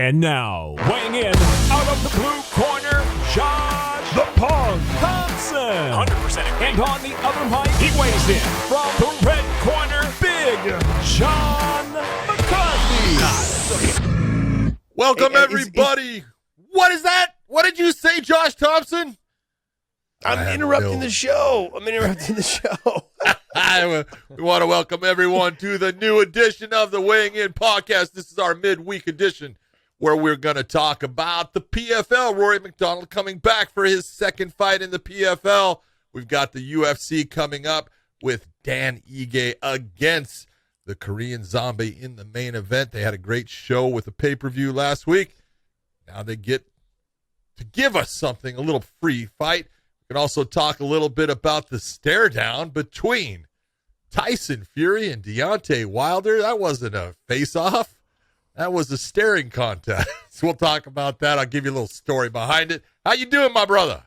And now, weighing in out of the blue corner, Josh the Punk Thompson. 100% agree. And on the other mic, he weighs in from the red corner, Big John McCarthy. Welcome, everybody. What is that? What did you say, Josh Thompson? I'm interrupting the show. We want to welcome everyone to the new edition of the Weighing In podcast. This is our midweek edition where we're going to talk about the PFL. Roray Macdonald coming back for his second fight in the PFL. We've got the UFC coming up with Dan Ige against the Korean Zombie in the main event. They had a great show with the pay-per-view last week. Now they get to give us something, a little free fight. We can also talk a little bit about the stare down between Tyson Fury and Deontay Wilder. That wasn't a face-off. That was a staring contest. So we'll talk about that. I'll give you a little story behind it. How you doing, my brother?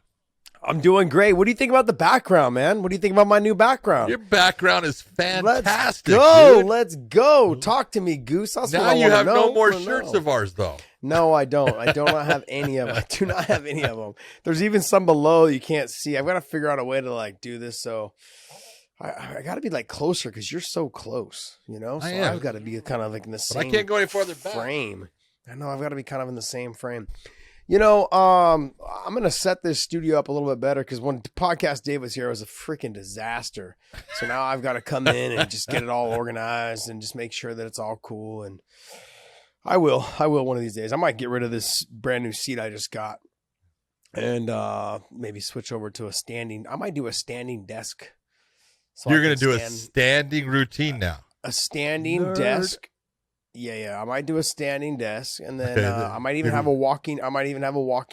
I'm doing great. What do you think about the background, man? What do you think about my new background? Your background is fantastic. Let's go. Talk to me, Goose. That's now what I you have know. no more shirts of ours, though. No, I don't. I do not have any of them. I do not have any of them. There's even some below you can't see. I've got to figure out a way to do this. So I got to be closer because you're so close, you know? So I've got to be kind of in the same I can't go any further back. Frame. I know I've got to be kind of in the same frame. You know, I'm going to set this studio up a little bit better because when Podcast Dave was here, it was a freaking disaster. So now I've got to come in and just get it all organized and just make sure that it's all cool. And I will one of these days. I might get rid of this brand new seat I just got and maybe switch over to I might do a standing desk. So you're going to do a standing routine now. A standing desk. Yeah. I might do a standing desk, and then I might even have a walking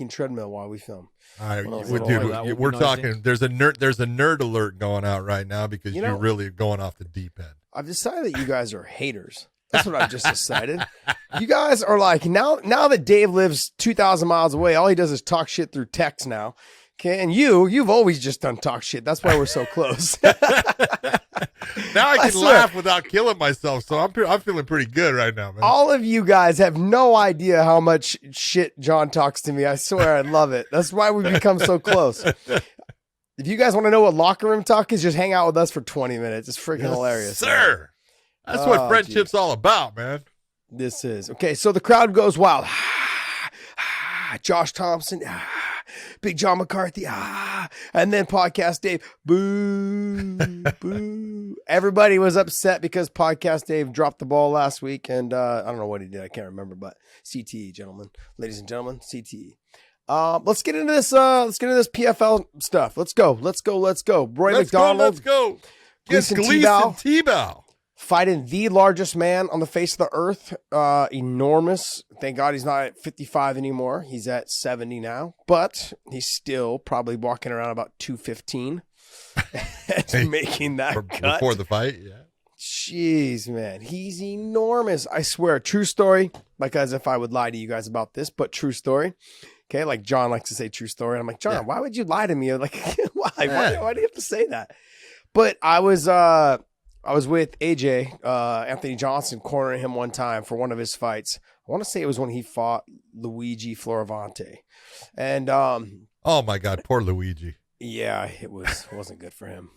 treadmill while we film. All right, we're talking. There's a nerd alert going out right now because you're really going off the deep end. I've decided that you guys are haters. That's what I've just decided. You guys are now that Dave lives 2,000 miles away, all he does is talk shit through text now. Okay, and you've always just done talk shit. That's why we're so close. Now I can laugh without killing myself, so I'm feeling pretty good right now, man. All of you guys have no idea how much shit John talks to me. I swear I love it. That's why we've become so close. If you guys want to know what locker room talk is, just hang out with us for 20 minutes. It's freaking hilarious. Sir. That's what friendship's all about, man. This is. Okay, so the crowd goes wild. Josh Thompson. Big John McCarthy, and then Podcast Dave, boo, boo. Everybody was upset because Podcast Dave dropped the ball last week, and I don't know what he did. I can't remember, but CTE, ladies and gentlemen, CTE. Let's get into this. Let's get into this PFL stuff. Let's go. Roray Macdonald. Let's go. Gleison Tibau. Fighting the largest man on the face of the earth. Enormous. Thank God he's not at 55 anymore. He's at 70 now. But he's still probably walking around about 215. Making that cut. Before the fight, yeah. Jeez, man. He's enormous. I swear. True story. As if I would lie to you guys about this, but true story. Okay, John likes to say true story. And I'm like, John, why would you lie to me? Why? Why do you have to say that? But I was with AJ, Anthony Johnson, cornering him one time for one of his fights. I want to say it was when he fought Luigi Floravante. And oh my God, poor Luigi. Yeah, it wasn't good for him.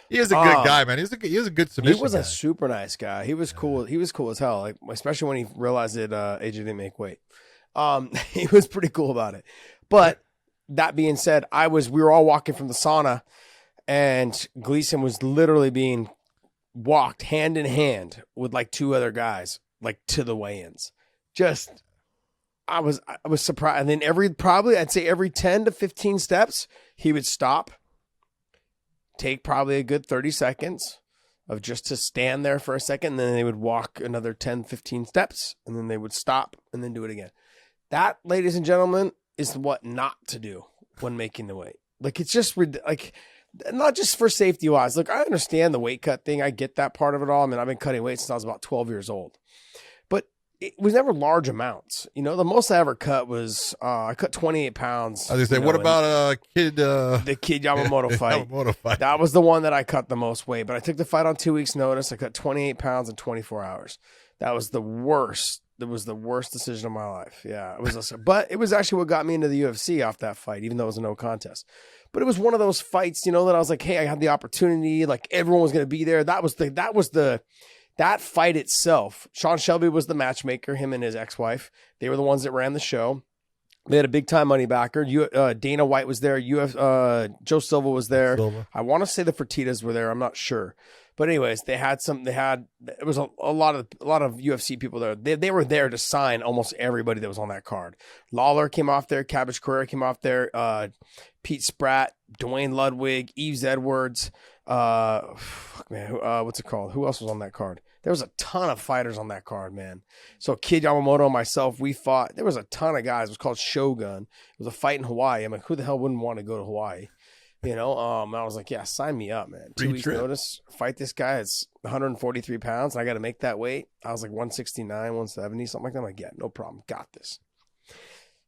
He is a good guy, man. He was a good submission. He was guy. A super nice guy. He was cool. He was cool as hell. Especially when he realized that AJ didn't make weight. He was pretty cool about it. But that being said, we were all walking from the sauna. And Gleison was literally being walked hand in hand with two other guys, to the weigh-ins. I was surprised. And then I'd say every 10 to 15 steps, he would stop, take probably a good 30 seconds of just to stand there for a second. And then they would walk another 10, 15 steps, and then they would stop and then do it again. That, ladies and gentlemen, is what not to do when making the weight. It's just not just for safety wise. Look, I understand the weight cut thing. I get that part of it all. I mean, I've been cutting weight since I was about 12 years old, but it was never large amounts. The most I ever cut was, I cut 28 pounds. I was going to say, what about kid? The Kid Yamamoto fight. Yamamoto fight. That was the one that I cut the most weight, but I took the fight on 2 weeks notice. I cut 28 pounds in 24 hours. That was the worst the worst decision of my life. Yeah, it was. But it was actually what got me into the UFC off that fight, even though it was a no contest. But it was one of those fights, that I was like, hey, I had the opportunity. Like everyone was going to be there. That fight itself. Sean Shelby was the matchmaker. Him and his ex-wife. They were the ones that ran the show. They had a big time money backer. Dana White was there. Joe Silva was there. I want to say the Fertittas were there. I'm not sure. But anyways, it was a lot of UFC people there. They were there to sign almost everybody that was on that card. Lawler came off there. Cabbage Carrera came off there. Pete Spratt, Dwayne Ludwig, Yves Edwards. What's it called? Who else was on that card? There was a ton of fighters on that card, man. So Kid Yamamoto and myself, we fought. There was a ton of guys. It was called Shogun. It was a fight in Hawaii. I'm like, who the hell wouldn't want to go to Hawaii? I was like, yeah, sign me up, man. 2 weeks notice, fight this guy. It's 143 pounds. And I got to make that weight. I was like 169, 170, something like that. I'm like, yeah, no problem. Got this.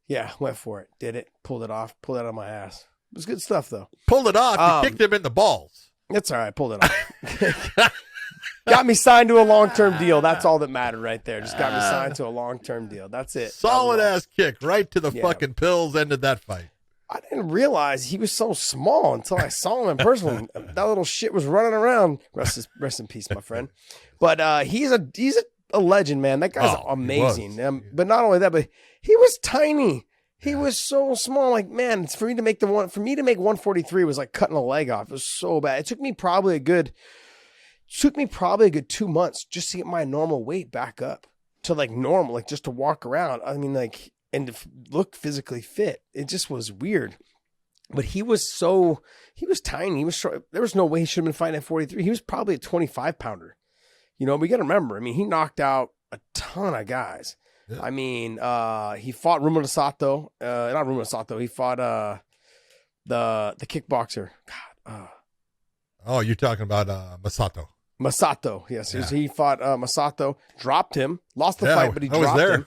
Yeah, went for it. Did it. Pulled it off. Pulled it out of my ass. It was good stuff, though. Pulled it off. You kicked him in the balls. That's all right. Pulled it off. Got me signed to a long-term deal. That's all that mattered right there. Just got me signed to a long-term deal. That's it. Solid ass kick right to the fucking pills. Ended that fight. I didn't realize he was so small until I saw him in person. That little shit was running around. Rest in peace, my friend. But he's a legend, man. That guy's amazing. But not only that, but he was tiny. He was so small. Like, man, for me to make 143 was like cutting a leg off. It was so bad. It took me probably a good 2 months just to get my normal weight back up to like normal, like just to walk around. I mean, like, and to look physically fit. It just was weird. But he was tiny. He was short. There was no way he should have been fighting at 43. He was probably a 25 pounder. We got to remember, I mean, he knocked out a ton of guys. Yeah. I mean, he fought Rumor Sato. Not Rumor Sato. He fought the kickboxer. God. You're talking about Masato. Masato, yes. Yeah. He fought Masato, dropped him, lost the fight, but he dropped him.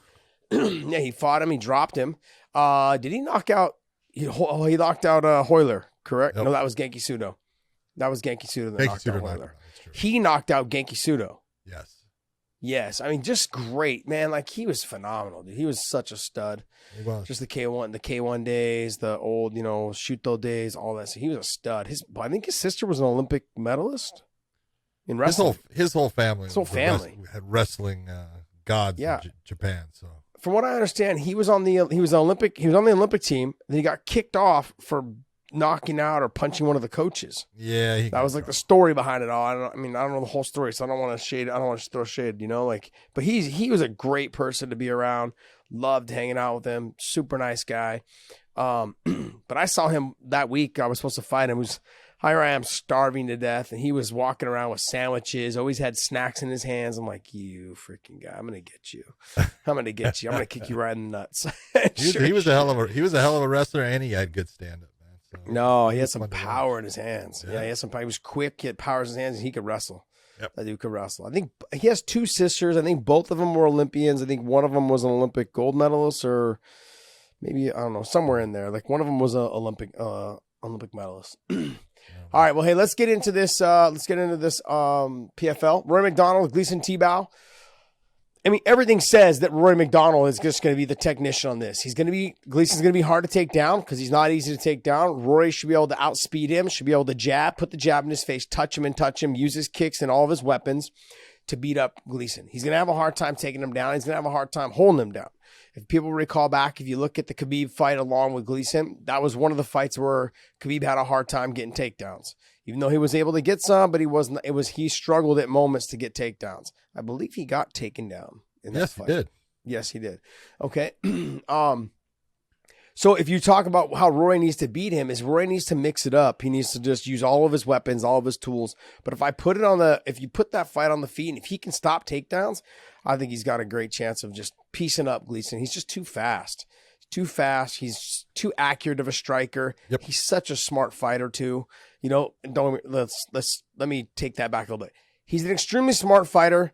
Yeah, he fought him. He dropped him. Did he knock out? He knocked out Hoyler, correct? Yep. No, that was Genki Sudo. That was Genki Sudo that knocked out Hoyler. He knocked out Genki Sudo. Yes. I mean, just great, man. Like, he was phenomenal, dude. He was such a stud. He was. Just the K1 days, the old, Shuto days, all that. So he was a stud. I think his sister was an Olympic medalist in wrestling. His whole family. Had wrestling gods in Japan. So from what I understand, he was on the Olympic team. Then he got kicked off for knocking out or punching one of the coaches. Yeah, that was like the story behind it all. I don't know the whole story, so I don't want to throw shade, but he was a great person to be around. Loved hanging out with him. Super nice guy. But I saw him that week. I was supposed to fight him. Here I am starving to death, and he was walking around with sandwiches, always had snacks in his hands. I'm like, you freaking guy, I'm going to get you. I'm going to get you. I'm going to kick you right in the nuts. He was a hell of a wrestler, and he had good stand-up, man. So no, he had some power in his hands. Yeah, he had some power. He was quick. He had power in his hands, and he could wrestle. Yep. That dude could wrestle. I think he has two sisters. I think both of them were Olympians. I think one of them was an Olympic gold medalist, or maybe, I don't know, somewhere in there. Like one of them was an Olympic medalist. All right, well, hey, let's get into this. PFL. Roray Macdonald, Gleison Tibau. I mean, everything says that Roray Macdonald is just going to be the technician on this. Gleison's going to be hard to take down because he's not easy to take down. Rory should be able to outspeed him, should be able to put the jab in his face, touch him, use his kicks and all of his weapons to beat up Gleison. He's going to have a hard time taking him down. He's going to have a hard time holding him down. If people recall back, if you look at the Khabib fight along with Gleison, that was one of the fights where Khabib had a hard time getting takedowns. Even though he was able to get some, but he struggled at moments to get takedowns. I believe he got taken down in that fight. Yes, he did. Okay. So if you talk about how Rory needs to beat him, Rory needs to mix it up. He needs to just use all of his weapons, all of his tools. But if you put that fight on the feet, and if he can stop takedowns, I think he's got a great chance of just piecing up Gleison. He's just too fast. He's too accurate of a striker. Yep. He's such a smart fighter too. Let me take that back a little bit. He's an extremely smart fighter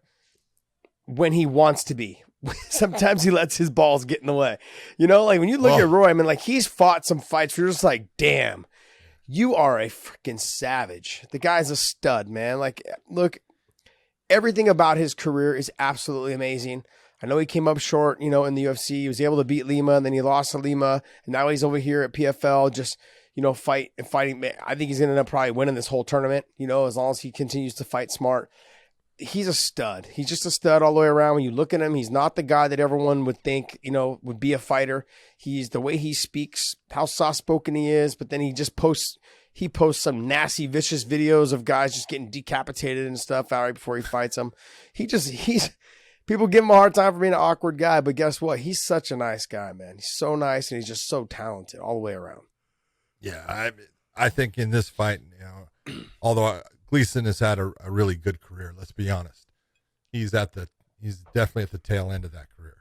when he wants to be. Sometimes he lets his balls get in the way. Like when you look at Roy, I mean, like he's fought some fights where you're just like, damn, you are a freaking savage. The guy's a stud, man. Like, look, everything about his career is absolutely amazing. I know he came up short, in the UFC. He was able to beat Lima, and then he lost to Lima, and now he's over here at PFL just, fighting. I think he's going to end up probably winning this whole tournament, as long as he continues to fight smart. He's a stud. He's just a stud all the way around. When you look at him, he's not the guy that everyone would think, would be a fighter. He's the way he speaks, how soft-spoken he is, but then he posts some nasty, vicious videos of guys just getting decapitated and stuff out right before he fights them. People give him a hard time for being an awkward guy, but guess what? He's such a nice guy, man. He's so nice, and he's just so talented all the way around. Yeah, I think in this fight, although Gleison has had a really good career, let's be honest. He's definitely at the tail end of that career.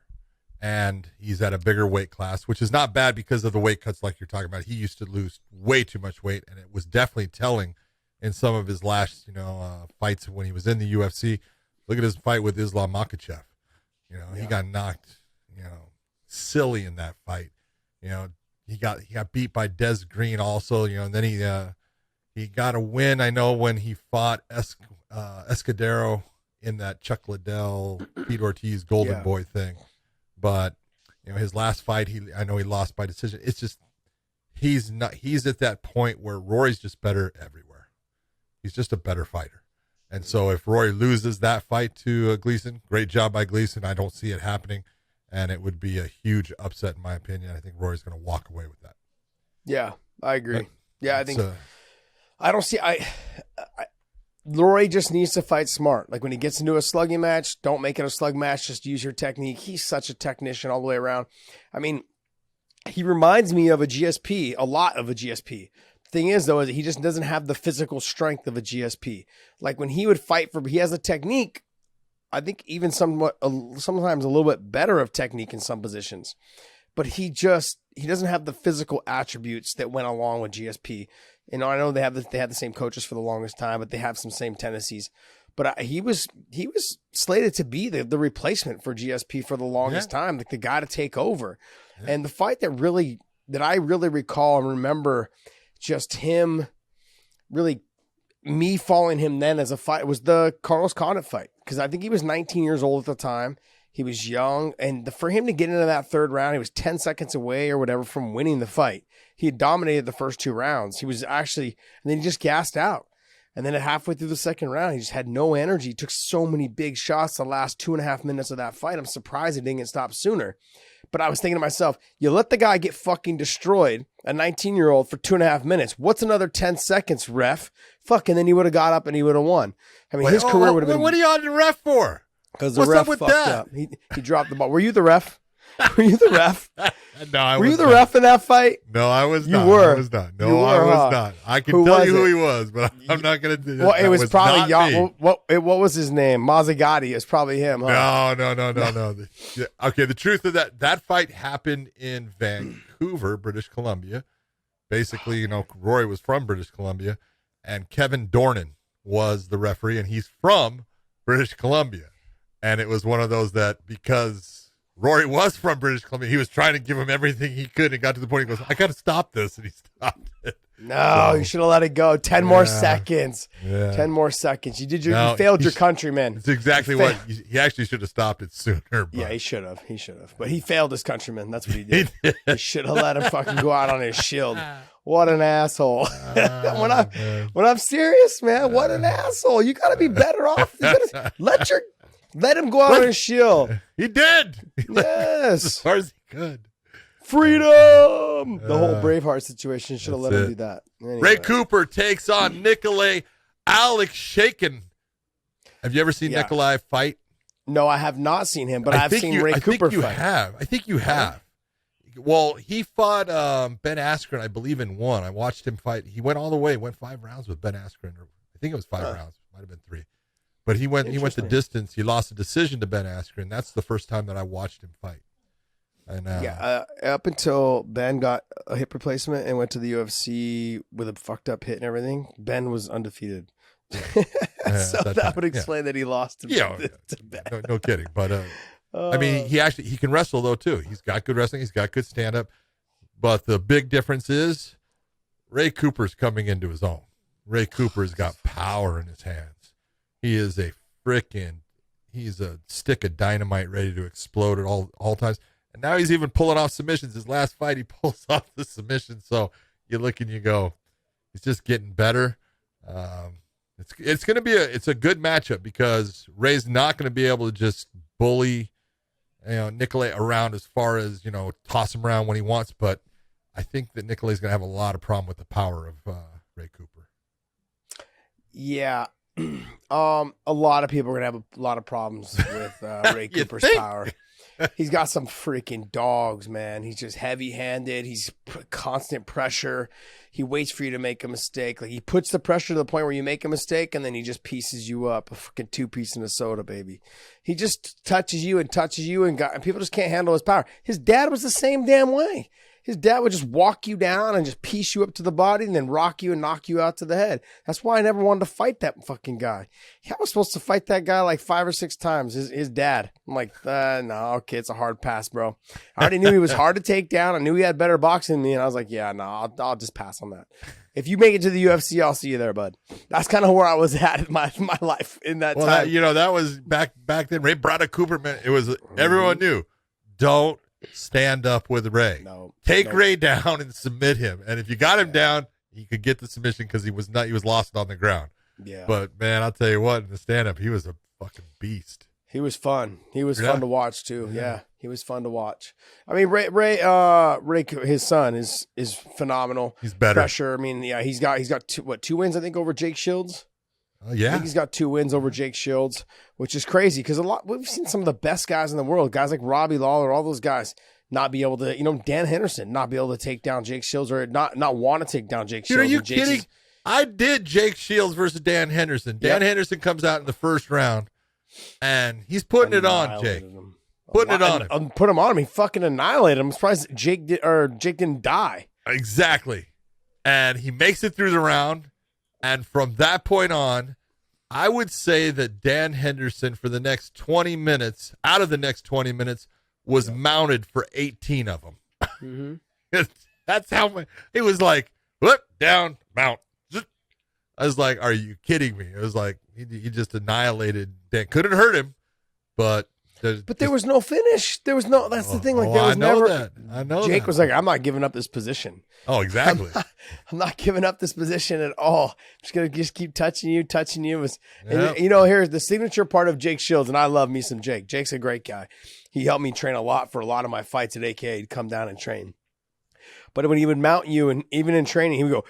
And he's at a bigger weight class, which is not bad because of the weight cuts like you're talking about. He used to lose way too much weight, and it was definitely telling in some of his last, fights when he was in the UFC. Look at his fight with Islam Makhachev. He got knocked, silly in that fight. He got beat by Des Green also, and then he got a win, I know, when he fought Escudero in that Chuck Liddell, Pete Ortiz Golden Boy thing. But, his last fight, I know he lost by decision. It's just, he's at that point where Rory's just better everywhere. He's just a better fighter. And so if Rory loses that fight to Gleison, great job by Gleison. I don't see it happening. And it would be a huge upset, in my opinion. I think Rory's going to walk away with that. Yeah, I agree. I think I don't see. Rory just needs to fight smart. Like when he gets into a slugging match, don't make it a slug match. Just use your technique. He's such a technician all the way around. I mean, he reminds me of a GSP, a lot of a GSP. Thing is, though, is he just doesn't have the physical strength of a GSP. Like when he would fight he has a technique. I think even sometimes a little bit better of technique in some positions, but he doesn't have the physical attributes that went along with GSP. I know they had the same coaches for the longest time, but they have some same tendencies. But he was slated to be the replacement for GSP for the longest time, like the guy to take over. Yeah. And the fight that I really recall and remember, just him really. Me following him then as a fight was the Carlos Condit fight, because I think he was 19 years old at the time. He was young, and for him to get into that third round, he was 10 seconds away or whatever from winning the fight. He had dominated the first two rounds. He was and then he just gassed out. And then halfway through the second round, he just had no energy. He took so many big shots the last 2.5 minutes of that fight. I'm surprised he didn't get stopped sooner. But I was thinking to myself, you let the guy get fucking destroyed, a 19-year-old, for 2.5 minutes. What's another 10 seconds, ref? Fucking then he would have got up and he would have won. I mean, his career would have been... What are you on the ref for? Because the ref fucked up. He dropped the ball. Were you the ref? Were you the ref? No, I was not. Were you the ref in that fight? No, I was not. You were. I was not. No, I was not. I can tell you who he was, but I'm not going to do that. Well, it was probably y'all. What was his name? Mazzagatti. It's probably him, huh? No. Okay, the truth of that fight happened in Vancouver, British Columbia. Basically, Rory was from British Columbia, and Kevin Dornan was the referee, and he's from British Columbia. And it was one of those that because Rory was from British Columbia, he was trying to give him everything he could, and got to the point he goes, I got to stop this, and he stopped it. No, you should have let it go. 10 more seconds. Yeah. 10 more seconds. You failed your countrymen. It's exactly what he actually should have stopped it sooner. But. Yeah, he should have. But he failed his countrymen. That's what he did. He should have let him fucking go out on his shield. What an asshole. When I'm serious, man, what an asshole. You got to be better off. Let him go out on his shield. He did. Yes. As far as he could. Freedom. The whole Braveheart situation should have let him do that. Anyway. Ray Cooper takes on Nikolai Alekshakin. Have you ever seen Nikolai fight? No, I have not seen him, but I've seen Ray Cooper fight. I think you have. Well, he fought Ben Askren, I believe, in one. I watched him fight. He went all the way, went 5 rounds with Ben Askren. I think it was 5 rounds. Might have been 3. But he went the distance. He lost a decision to Ben Askren. That's the first time that I watched him fight. And up until Ben got a hip replacement and went to the UFC with a fucked up hit and everything, Ben was undefeated. So that would explain that he lost to Ben. No kidding. But I mean, he can wrestle though too. He's got good wrestling. He's got good stand up. But the big difference is Ray Cooper's coming into his own. Ray Cooper's got power in his hands. He is he's a stick of dynamite ready to explode at all times. And now he's even pulling off submissions. His last fight, he pulls off the submission. So you look and you go, he's just getting better. It's going to be it's a good matchup because Ray's not going to be able to just bully, Nicolay around as far as, toss him around when he wants. But I think that Nicolay's going to have a lot of problem with the power of Ray Cooper. Yeah. A lot of people are going to have a lot of problems with Ray Cooper's power. He's got some freaking dogs, man. He's just heavy-handed. He's constant pressure. He waits for you to make a mistake. Like, he puts the pressure to the point where you make a mistake, and then he just pieces you up. A freaking 2-piece in a soda, baby. He just touches you, and people just can't handle his power. His dad was the same damn way. His dad would just walk you down and just piece you up to the body and then rock you and knock you out to the head. That's why I never wanted to fight that fucking guy. I was supposed to fight that guy like 5 or 6 times, his dad. I'm like, no, okay, it's a hard pass, bro. I already knew he was hard to take down. I knew he had better boxing than me, and I was like, yeah, no, I'll just pass on that. If you make it to the UFC, I'll see you there, bud. That's kind of where I was at in my life in that time. That was back then. Ray Brada Cooper, man, it was, everyone knew, don't stand up with Ray. Take Ray down and submit him. And if you got him down, he could get the submission because he was lost on the ground. Yeah. But man, I'll tell you what, in the stand up, he was a fucking beast. He was fun. He was fun to watch too. Yeah. He was fun to watch. I mean, Ray, his son is phenomenal. He's better. Pressure. I mean, yeah, he's got 2 wins, I think, over Jake Shields. I think he's got 2 wins over Jake Shields, which is crazy because we've seen some of the best guys in the world, guys like Robbie Lawler, all those guys, not be able to, Dan Henderson, not be able to take down Jake Shields or not want to take down Jake Shields. Are you kidding? I did Jake Shields versus Dan Henderson. Dan Henderson comes out in the first round, and he's putting it on Jake. Putting it on him. Put him on him. He fucking annihilated him. I'm surprised Jake didn't die. Exactly. And he makes it through the round. And from that point on, I would say that Dan Henderson for the next 20 minutes, out of the next 20 minutes, was mounted for 18 of them. Mm-hmm. That's how it was like, whoop, down, mount. I was like, are you kidding me? It was like, he just annihilated Dan. Couldn't hurt him, but there was no finish. There was no, that's the thing. Like, there was I know Jake that. was like, I'm not giving up this position. Oh, exactly. I'm not giving up this position at all. I'm just going to keep touching you. And, here's the signature part of Jake Shields, and I love me some Jake. Jake's a great guy. He helped me train a lot for a lot of my fights at AK. He'd come down and train. But when he would mount you, and even in training, he would go,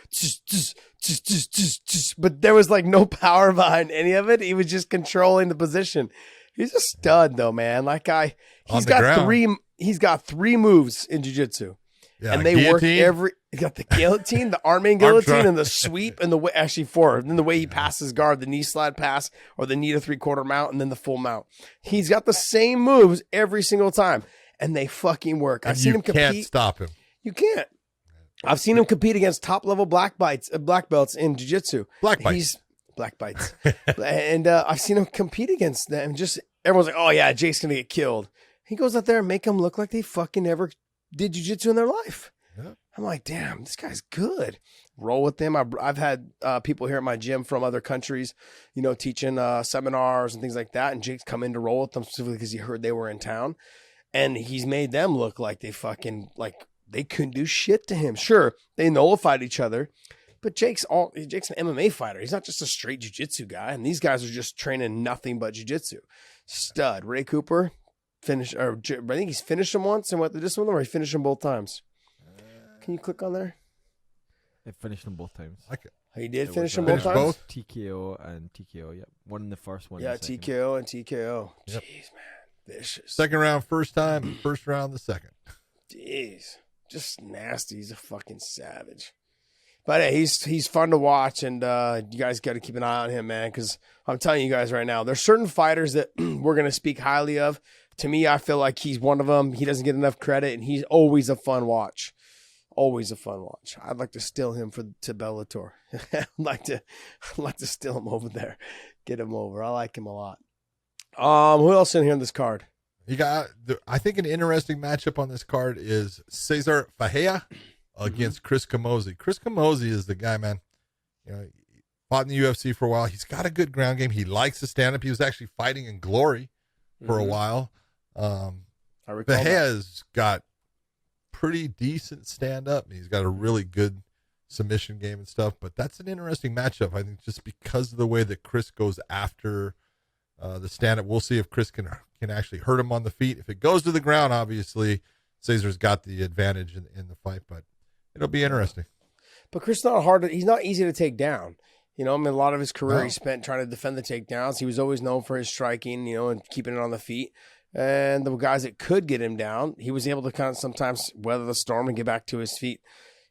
but there was like no power behind any of it. He was just controlling the position. He's a stud, though, man. That guy, he's got 3 moves in jiu-jitsu. Yeah, and they guillotine. work he got the guillotine, the arm guillotine, and the sweep, and the way, actually 4. And then the way he passes guard, the knee slide pass, or the knee to 3/4 mount, and then the full mount. He's got the same moves every single time, and they fucking work. I've seen him compete. You can't stop him. You can't. I've seen him compete against top-level black belts in jiu-jitsu. Black belts. And I've seen him compete against them. Just everyone's like, oh, yeah, Jake's going to get killed. He goes out there and make them look like they fucking never did jiu-jitsu in their life. Yeah. I'm like, damn, this guy's good. Roll with them. I've had people here at my gym from other countries, teaching seminars and things like that. And Jake's come in to roll with them specifically because he heard they were in town. And he's made them look like they fucking, like, they couldn't do shit to him. Sure, they nullified each other. But Jake's an MMA fighter. He's not just a straight jiu-jitsu guy. And these guys are just training nothing but jiu-jitsu. Stud. Ray Cooper, I think he's finished him once and went the distance with him, or he finished him both times. Can you click on there? I finished them both times. He did finish them both times? Both? TKO and TKO, yep. One in the first one. Yeah, TKO and TKO. Yep. Jeez, man. Vicious. Second round, first time. First round, the second. Jeez. Just nasty. He's a fucking savage. But hey, he's fun to watch, and you guys got to keep an eye on him, man, because I'm telling you guys right now, there's certain fighters that we're going to speak highly of. To me, I feel like he's one of them. He doesn't get enough credit, and he's always a fun watch. Always a fun watch. I'd like to steal him to Bellator. I'd like to steal him over there. Get him over. I like him a lot. Who else in here on this card? You got, I think an interesting matchup on this card is Cesar Faheya against Chris Camozzi. Chris Camozzi is the guy, man. fought in the UFC for a while. He's got a good ground game. He likes to stand up. He was actually fighting in Glory for a while. I recall that. Faheya's got pretty decent stand up. He's got a really good submission game and stuff, but that's an interesting matchup. I think just because of the way that Chris goes after the stand up. We'll see if Chris can actually hurt him on the feet. If it goes to the ground, obviously Cesar's got the advantage in the fight, but it'll be interesting. But Chris he's not easy to take down. You know, I mean, a lot of his career he spent trying to defend the takedowns. He was always known for his striking, you know, and keeping it on the feet. And the guys that could get him down, he was able to kind of sometimes weather the storm and get back to his feet.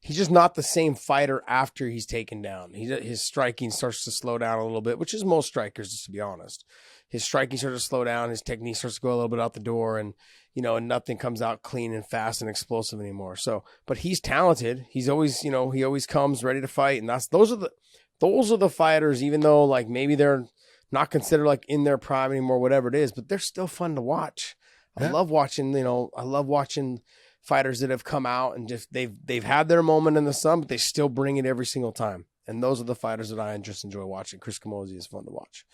He's just not the same fighter after he's taken down. His striking starts to slow down a little bit, which is most strikers, just to be honest. His striking starts to slow down. His technique starts to go a little bit out the door, and you know, and nothing comes out clean and fast and explosive anymore. So, but he's talented. He's always, you know, he always comes ready to fight, and those are the fighters. Even though like maybe they're not considered like in their prime anymore, whatever it is, but they're still fun to watch. I love watching. You know, I love watching fighters that have come out and just they've had their moment in the sun, but they still bring it every single time. And those are the fighters that I just enjoy watching. Chris Camozzi is fun to watch.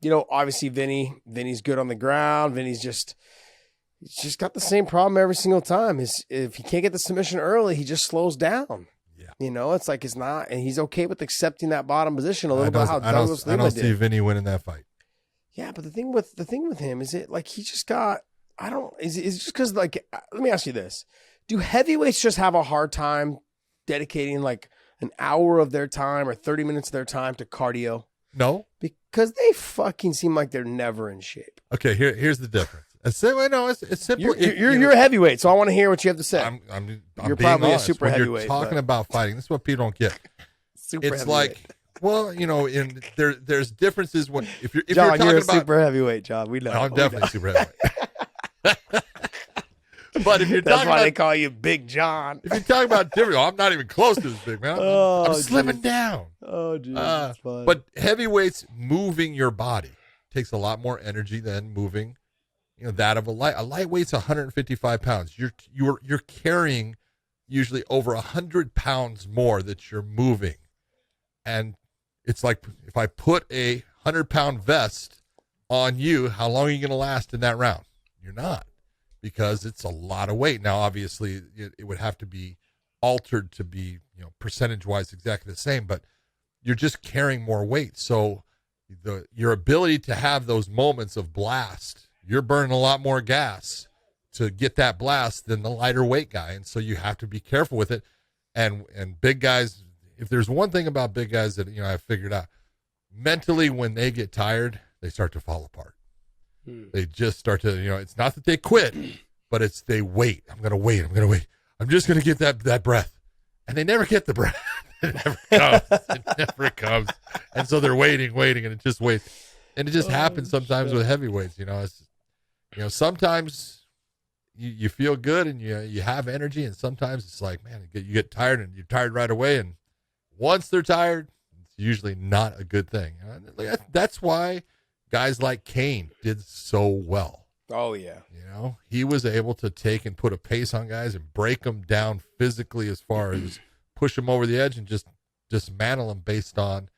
You know, obviously Vinny's good on the ground. He's just got the same problem every single time. If he can't get the submission early, he just slows down. Yeah. You know, it's like it's not, and he's okay with accepting that bottom position a little bit. How Douglas Lima did. I don't see Vinny winning that fight. Yeah, but the thing with him is it like he just got. Is it just because, like, let me ask you this. Do heavyweights just have a hard time dedicating like an hour of their time or 30 minutes of their time to cardio? No. Because they fucking seem like they're never in shape. Okay, here's the difference. It's simple. You're a heavyweight, so I want to hear what you have to say. I'm you're being probably honest. a super when heavyweight. You're talking about fighting. This is what people don't get. Super it's heavyweight. like, well, you know, there's differences when if you're John, talking you're about super heavyweight, John. We know. I'm definitely super heavyweight. But if you're That's talking why about, they call you Big John. if you're talking about different, I'm not even close to this big, man. I'm slimming down. Oh, geez, that's fun. But heavyweights moving your body takes a lot more energy than moving, you know, that of a lightweight's 155 pounds. You're carrying usually over 100 pounds more that you're moving, and it's like if I put a 100-pound vest on you, how long are you going to last in that round? You're not. Because it's a lot of weight. Now, obviously, it would have to be altered to be, you know, percentage-wise exactly the same, but you're just carrying more weight. So your ability to have those moments of blast, you're burning a lot more gas to get that blast than the lighter weight guy. And so you have to be careful with it. And big guys, if there's one thing about big guys that, you know, I've figured out, mentally when they get tired, they start to fall apart. They just start to, you know, it's not that they quit, but it's they wait. I'm going to wait. I'm just going to get that breath. And they never get the breath. It never comes. It never comes. And so they're waiting, and it just waits. And it just happens sometimes with heavyweights, you know. It's, you know, sometimes you feel good and you have energy, and sometimes it's like, man, you get tired and you're tired right away. And once they're tired, it's usually not a good thing. That's why guys like Kane did so well. Oh, yeah. You know, he was able to take and put a pace on guys and break them down physically as far as push them over the edge and just dismantle them based on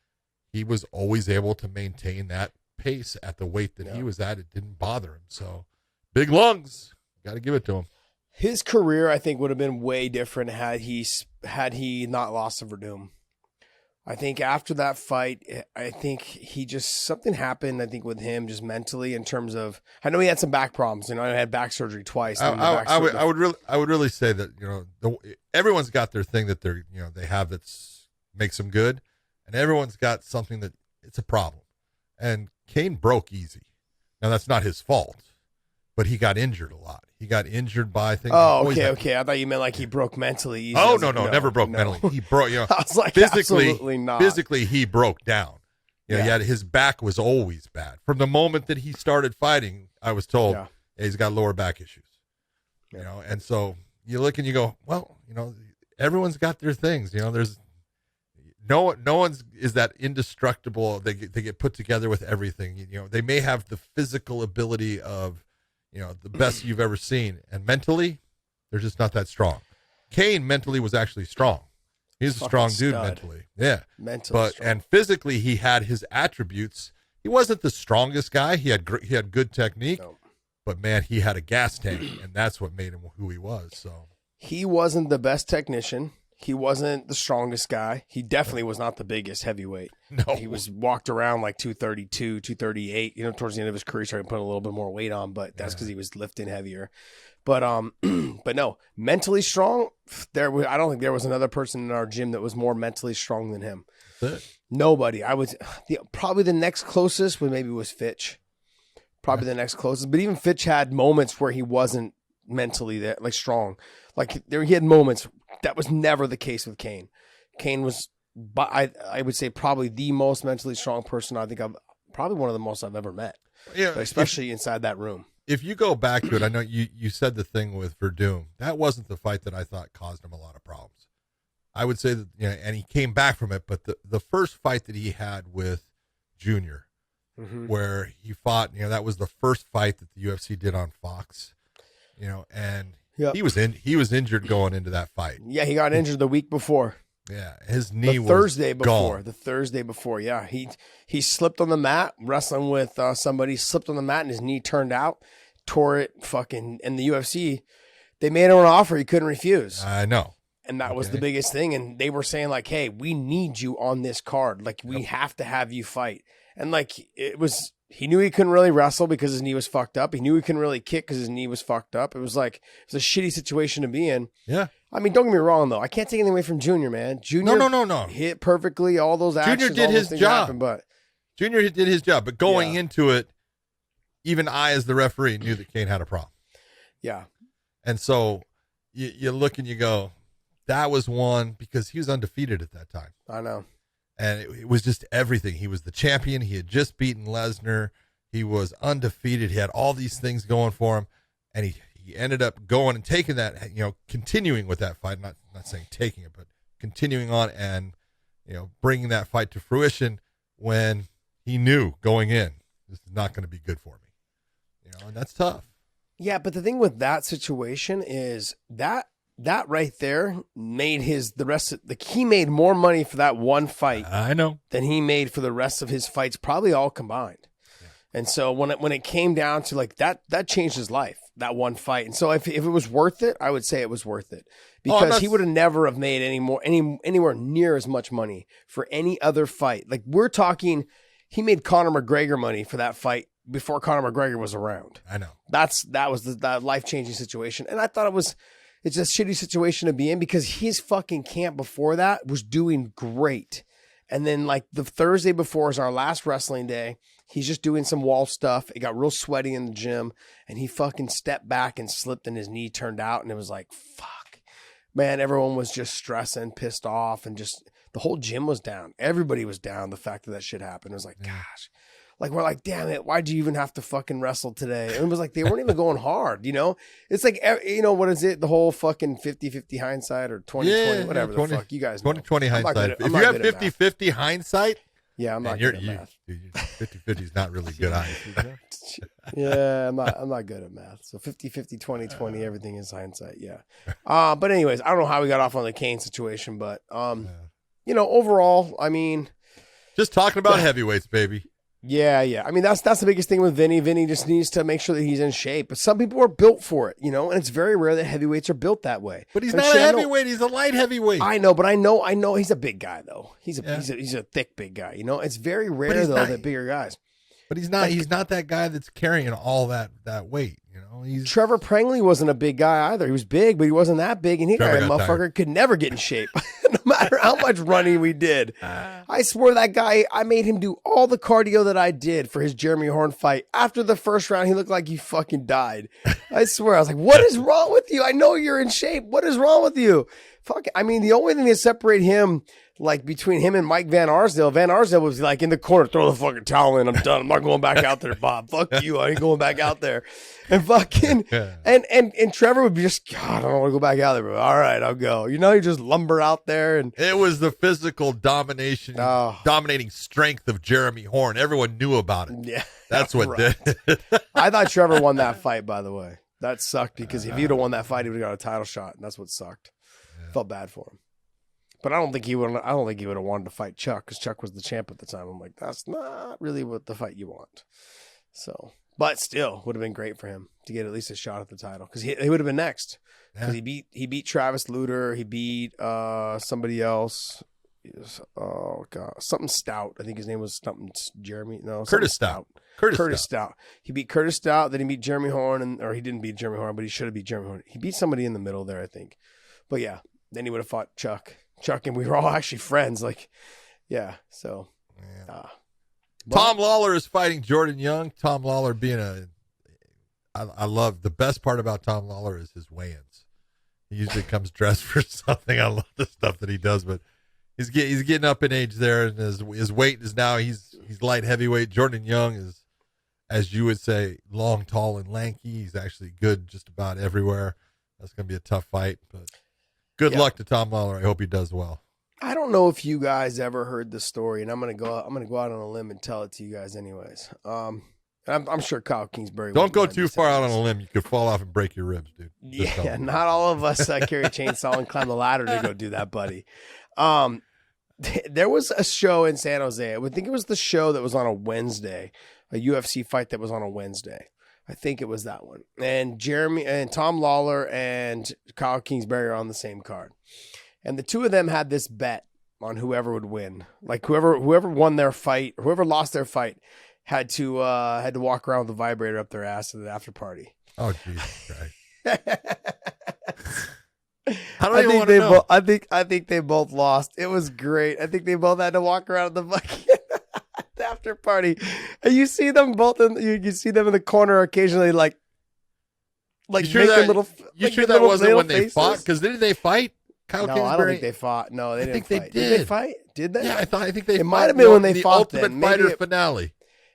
he was always able to maintain that pace at the weight that he was at. It didn't bother him. So big lungs. Got to give it to him. His career, I think, would have been way different had he not lost to Verdum. I think after that fight, I think something happened, I think, with him just mentally in terms of, I know he had some back problems. You know, he had back surgery twice. I would really say that, you know, everyone's got their thing that they're, you know, they have that's makes them good, and everyone's got something that it's a problem. And Kane broke easy. Now that's not his fault, but he got injured a lot. He got injured by things. Oh, okay. I thought you meant like he broke mentally easy. Oh, no, never broke mentally. He broke, you know, I was like, physically, absolutely not. Physically, he broke down. You know, his back was always bad. From the moment that he started fighting, I was told he's got lower back issues. You know, and so you look and you go, well, you know, everyone's got their things. You know, there's no one's is that indestructible. They get put together with everything. You know, they may have the physical ability of, you know, the best you've ever seen, and mentally, they're just not that strong. Kane mentally was actually strong. He's a Fucking strong dude stud. mentally. Yeah. Mentally strong. And physically, he had his attributes. He wasn't the strongest guy. He had good technique, No. but man, he had a gas tank, and that's what made him who he was. So He wasn't the best technician. He wasn't the strongest guy. He definitely was not the biggest heavyweight. no, He was walked around like 232, 238. Towards the end of his career, he started putting a little bit more weight on, but that's because he was lifting heavier. But but no, mentally strong. I don't think there was another person in our gym that was more mentally strong than him. That's it. Nobody. Probably the next closest was Fitch. Probably the next closest. But even Fitch had moments where he wasn't mentally that like strong. Like he had moments. That was never the case with Kane. Kane was, but I would say probably the most mentally strong person probably one of the most I've ever met. Yeah, especially inside that room. If you go back to it, I know you said the thing with Verdum. That wasn't the fight that I thought caused him a lot of problems. I would say that, and he came back from it, but the first fight that he had with Junior, where he fought, that was the first fight that the UFC did on Fox, and he was injured going into that fight. Yeah, he got injured the week before. Yeah, his knee was Thursday before. gone. The Thursday before, yeah. He slipped on the mat, wrestling with somebody, slipped on the mat and his knee turned out, tore it fucking, and the UFC, they made him an offer he couldn't refuse. I know. And that was the biggest thing. And they were saying like, hey, we need you on this card. Like we have to have you fight. And like, he knew he couldn't really wrestle because his knee was fucked up. He knew he couldn't really kick because his knee was fucked up. It was a shitty situation to be in. Yeah. I mean, don't get me wrong though. I can't take anything away from Junior, man. Junior No. hit perfectly. All those actions. Junior did all his those things job. happened, but Junior did his job. But going into it, even I, as the referee, knew that Kane had a problem. yeah. And so you look and you go, that was one, because he was undefeated at that time. I know. And it was just everything. He was the champion. He had just beaten Lesnar. He was undefeated. He had all these things going for him. And he ended up going and taking that, continuing with that fight, not saying taking it, but continuing on and, bringing that fight to fruition when he knew going in, this is not going to be good for me. And that's tough. Yeah, but the thing with that situation is that right there made he made more money for that one fight I know than he made for the rest of his fights, probably all combined. Yeah. And so when it came down to like that changed his life, that one fight. And so if it was worth it, I would say it was worth it because he would have never have made anywhere near as much money for any other fight. Like we're talking, he made Conor McGregor money for that fight before Conor McGregor was around. I know that was the life-changing situation. And I thought it's a shitty situation to be in because his fucking camp before that was doing great. And then like the Thursday before is our last wrestling day. He's just doing some wall stuff. It got real sweaty in the gym and he fucking stepped back and slipped and his knee turned out. And it was like, fuck, man, everyone was just stressing, pissed off. And just the whole gym was down. Everybody was down. The fact that shit happened. It was like, gosh, like, we're like, damn it, why'd you even have to fucking wrestle today? And it was like, they weren't even going hard, It's like, what is it? The whole fucking 50-50 hindsight or 20-20, whatever 20, the fuck. You guys know. 20-20 hindsight. If you have 50-50 hindsight, yeah, I'm not good at math. 50-50 is not really good either. Yeah, I'm not good at math. So 50-50, 20-20, everything is hindsight, yeah. But anyways, I don't know how we got off on the Kane situation, but, overall, I mean. Just talking about heavyweights, baby. Yeah. I mean, that's the biggest thing with Vinny. Vinny just needs to make sure that he's in shape. But some people are built for it, and it's very rare that heavyweights are built that way. But he's not a heavyweight. He's a light heavyweight. I know, but I know he's a big guy though. He's a thick big guy. It's very rare though that bigger guys. But he's not. He's not that guy that's carrying all that weight. Trevor Prangley wasn't a big guy either. He was big, but he wasn't that big, and motherfucker could never get in shape, no matter how much running we did. I swear that guy. I made him do all the cardio that I did for his Jeremy Horn fight. After the first round, he looked like he fucking died. I swear, I was like, "What is wrong with you? I know you're in shape. What is wrong with you?" Fuck. I mean, the only thing that separate him. Like between him and Mike Van Arsdale was like in the corner, throw the fucking towel in. I'm done. I'm not going back out there, Bob. Fuck you. I ain't going back out there. And fucking, and Trevor would be just, God, I don't want to go back out there, bro. All right, I'll go. You just lumber out there. And it was the physical dominating strength of Jeremy Horn. Everyone knew about it. Yeah. That's what did it. I thought Trevor won that fight, by the way. That sucked because if he'd have won that fight, he would have got a title shot. And that's what sucked. Felt bad for him. But I don't think he would. I don't think he would have wanted to fight Chuck because Chuck was the champ at the time. I'm like, that's not really what the fight you want. So, but still, would have been great for him to get at least a shot at the title because he would have been next. Because he beat Travis Lutter. He beat somebody else. Oh god, something Stout. I think his name was something Jeremy. No, Curtis Stout. Curtis Stout. He beat Curtis Stout. Then he beat Jeremy Horn, or he didn't beat Jeremy Horn, but he should have beat Jeremy Horn. He beat somebody in the middle there, I think. But yeah, then he would have fought Chuck, and we were all actually friends. Like, yeah. So, Tom Lawler is fighting Jordan Young. Tom Lawler being I love the best part about Tom Lawler is his weigh-ins. He usually comes dressed for something. I love the stuff that he does, but he's getting up in age there, and his weight is now he's light heavyweight. Jordan Young is, as you would say, long, tall, and lanky. He's actually good just about everywhere. That's going to be a tough fight, but good luck to Tom Lawler. I hope he does well. I don't know if you guys ever heard the story, and I'm gonna go out on a limb and tell it to you guys anyways. I'm sure Kyle Kingsbury. Don't go too far out on a limb. You could fall off and break your ribs, dude. Yeah, not all of us carry a chainsaw and climb the ladder to go do that, buddy. There was a show in San Jose. I would think it was the show that was on a Wednesday, a UFC fight that was on a Wednesday. I think it was that one. And Jeremy and Tom Lawler and Kyle Kingsbury are on the same card. And the two of them had this bet on whoever would win. Like whoever won their fight, whoever lost their fight had to walk around with a vibrator up their ass at the after party. Oh, Jesus Christ. I think they both lost. It was great. I think they both had to walk around the fucking after party, and you see them both you see them in the corner occasionally, like you sure making that, little. You like sure that wasn't when faces? they fought? Because didn't they fight? Kyle Kingsbury? I don't think they fought. No, they didn't. Did they fight? Did they? Yeah, I think they. It might have been when they the fought. Ultimate Fighter finale.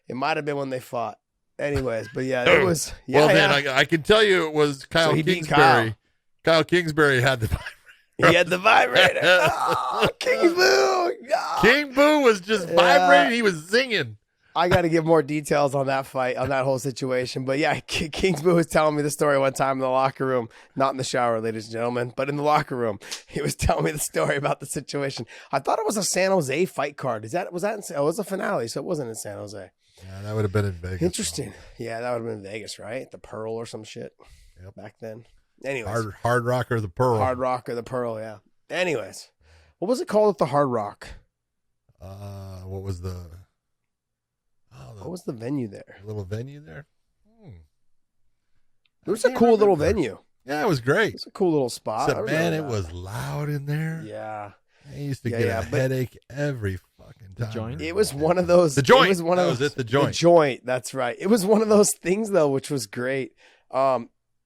It might have been when they fought. Anyways, but yeah, it was. Yeah, well, then I can tell you it was Kyle Kingsbury. Kyle Kingsbury had the vibrator. He had the vibrator. Oh, King Boo. Oh. King Boo was just vibrating. He was zinging. I got to give more details on that fight, on that whole situation. But yeah, King Boo was telling me the story one time in the locker room, not in the shower, ladies and gentlemen, but in the locker room. He was telling me the story about the situation. I thought it was a San Jose fight card. Was that it was a finale, so it wasn't in San Jose. Yeah, that would have been in Vegas. Interesting. Yeah, that would have been in Vegas, right? The Pearl or some shit. Yep. Back then. Anyways. Hard Rock or the Pearl. Hard Rock or the Pearl, yeah. Anyways. What was it called at the Hard Rock? What was the... what was the venue there? Little venue there? It was a cool little venue. Yeah, it was great. It was a cool little spot. Except, man, it was loud in there. Yeah. I used to get a headache every fucking time. The joint? It was one of those. The joint. It was one of those. Was it the joint? The joint. That's right. It was one of those things though, which was great.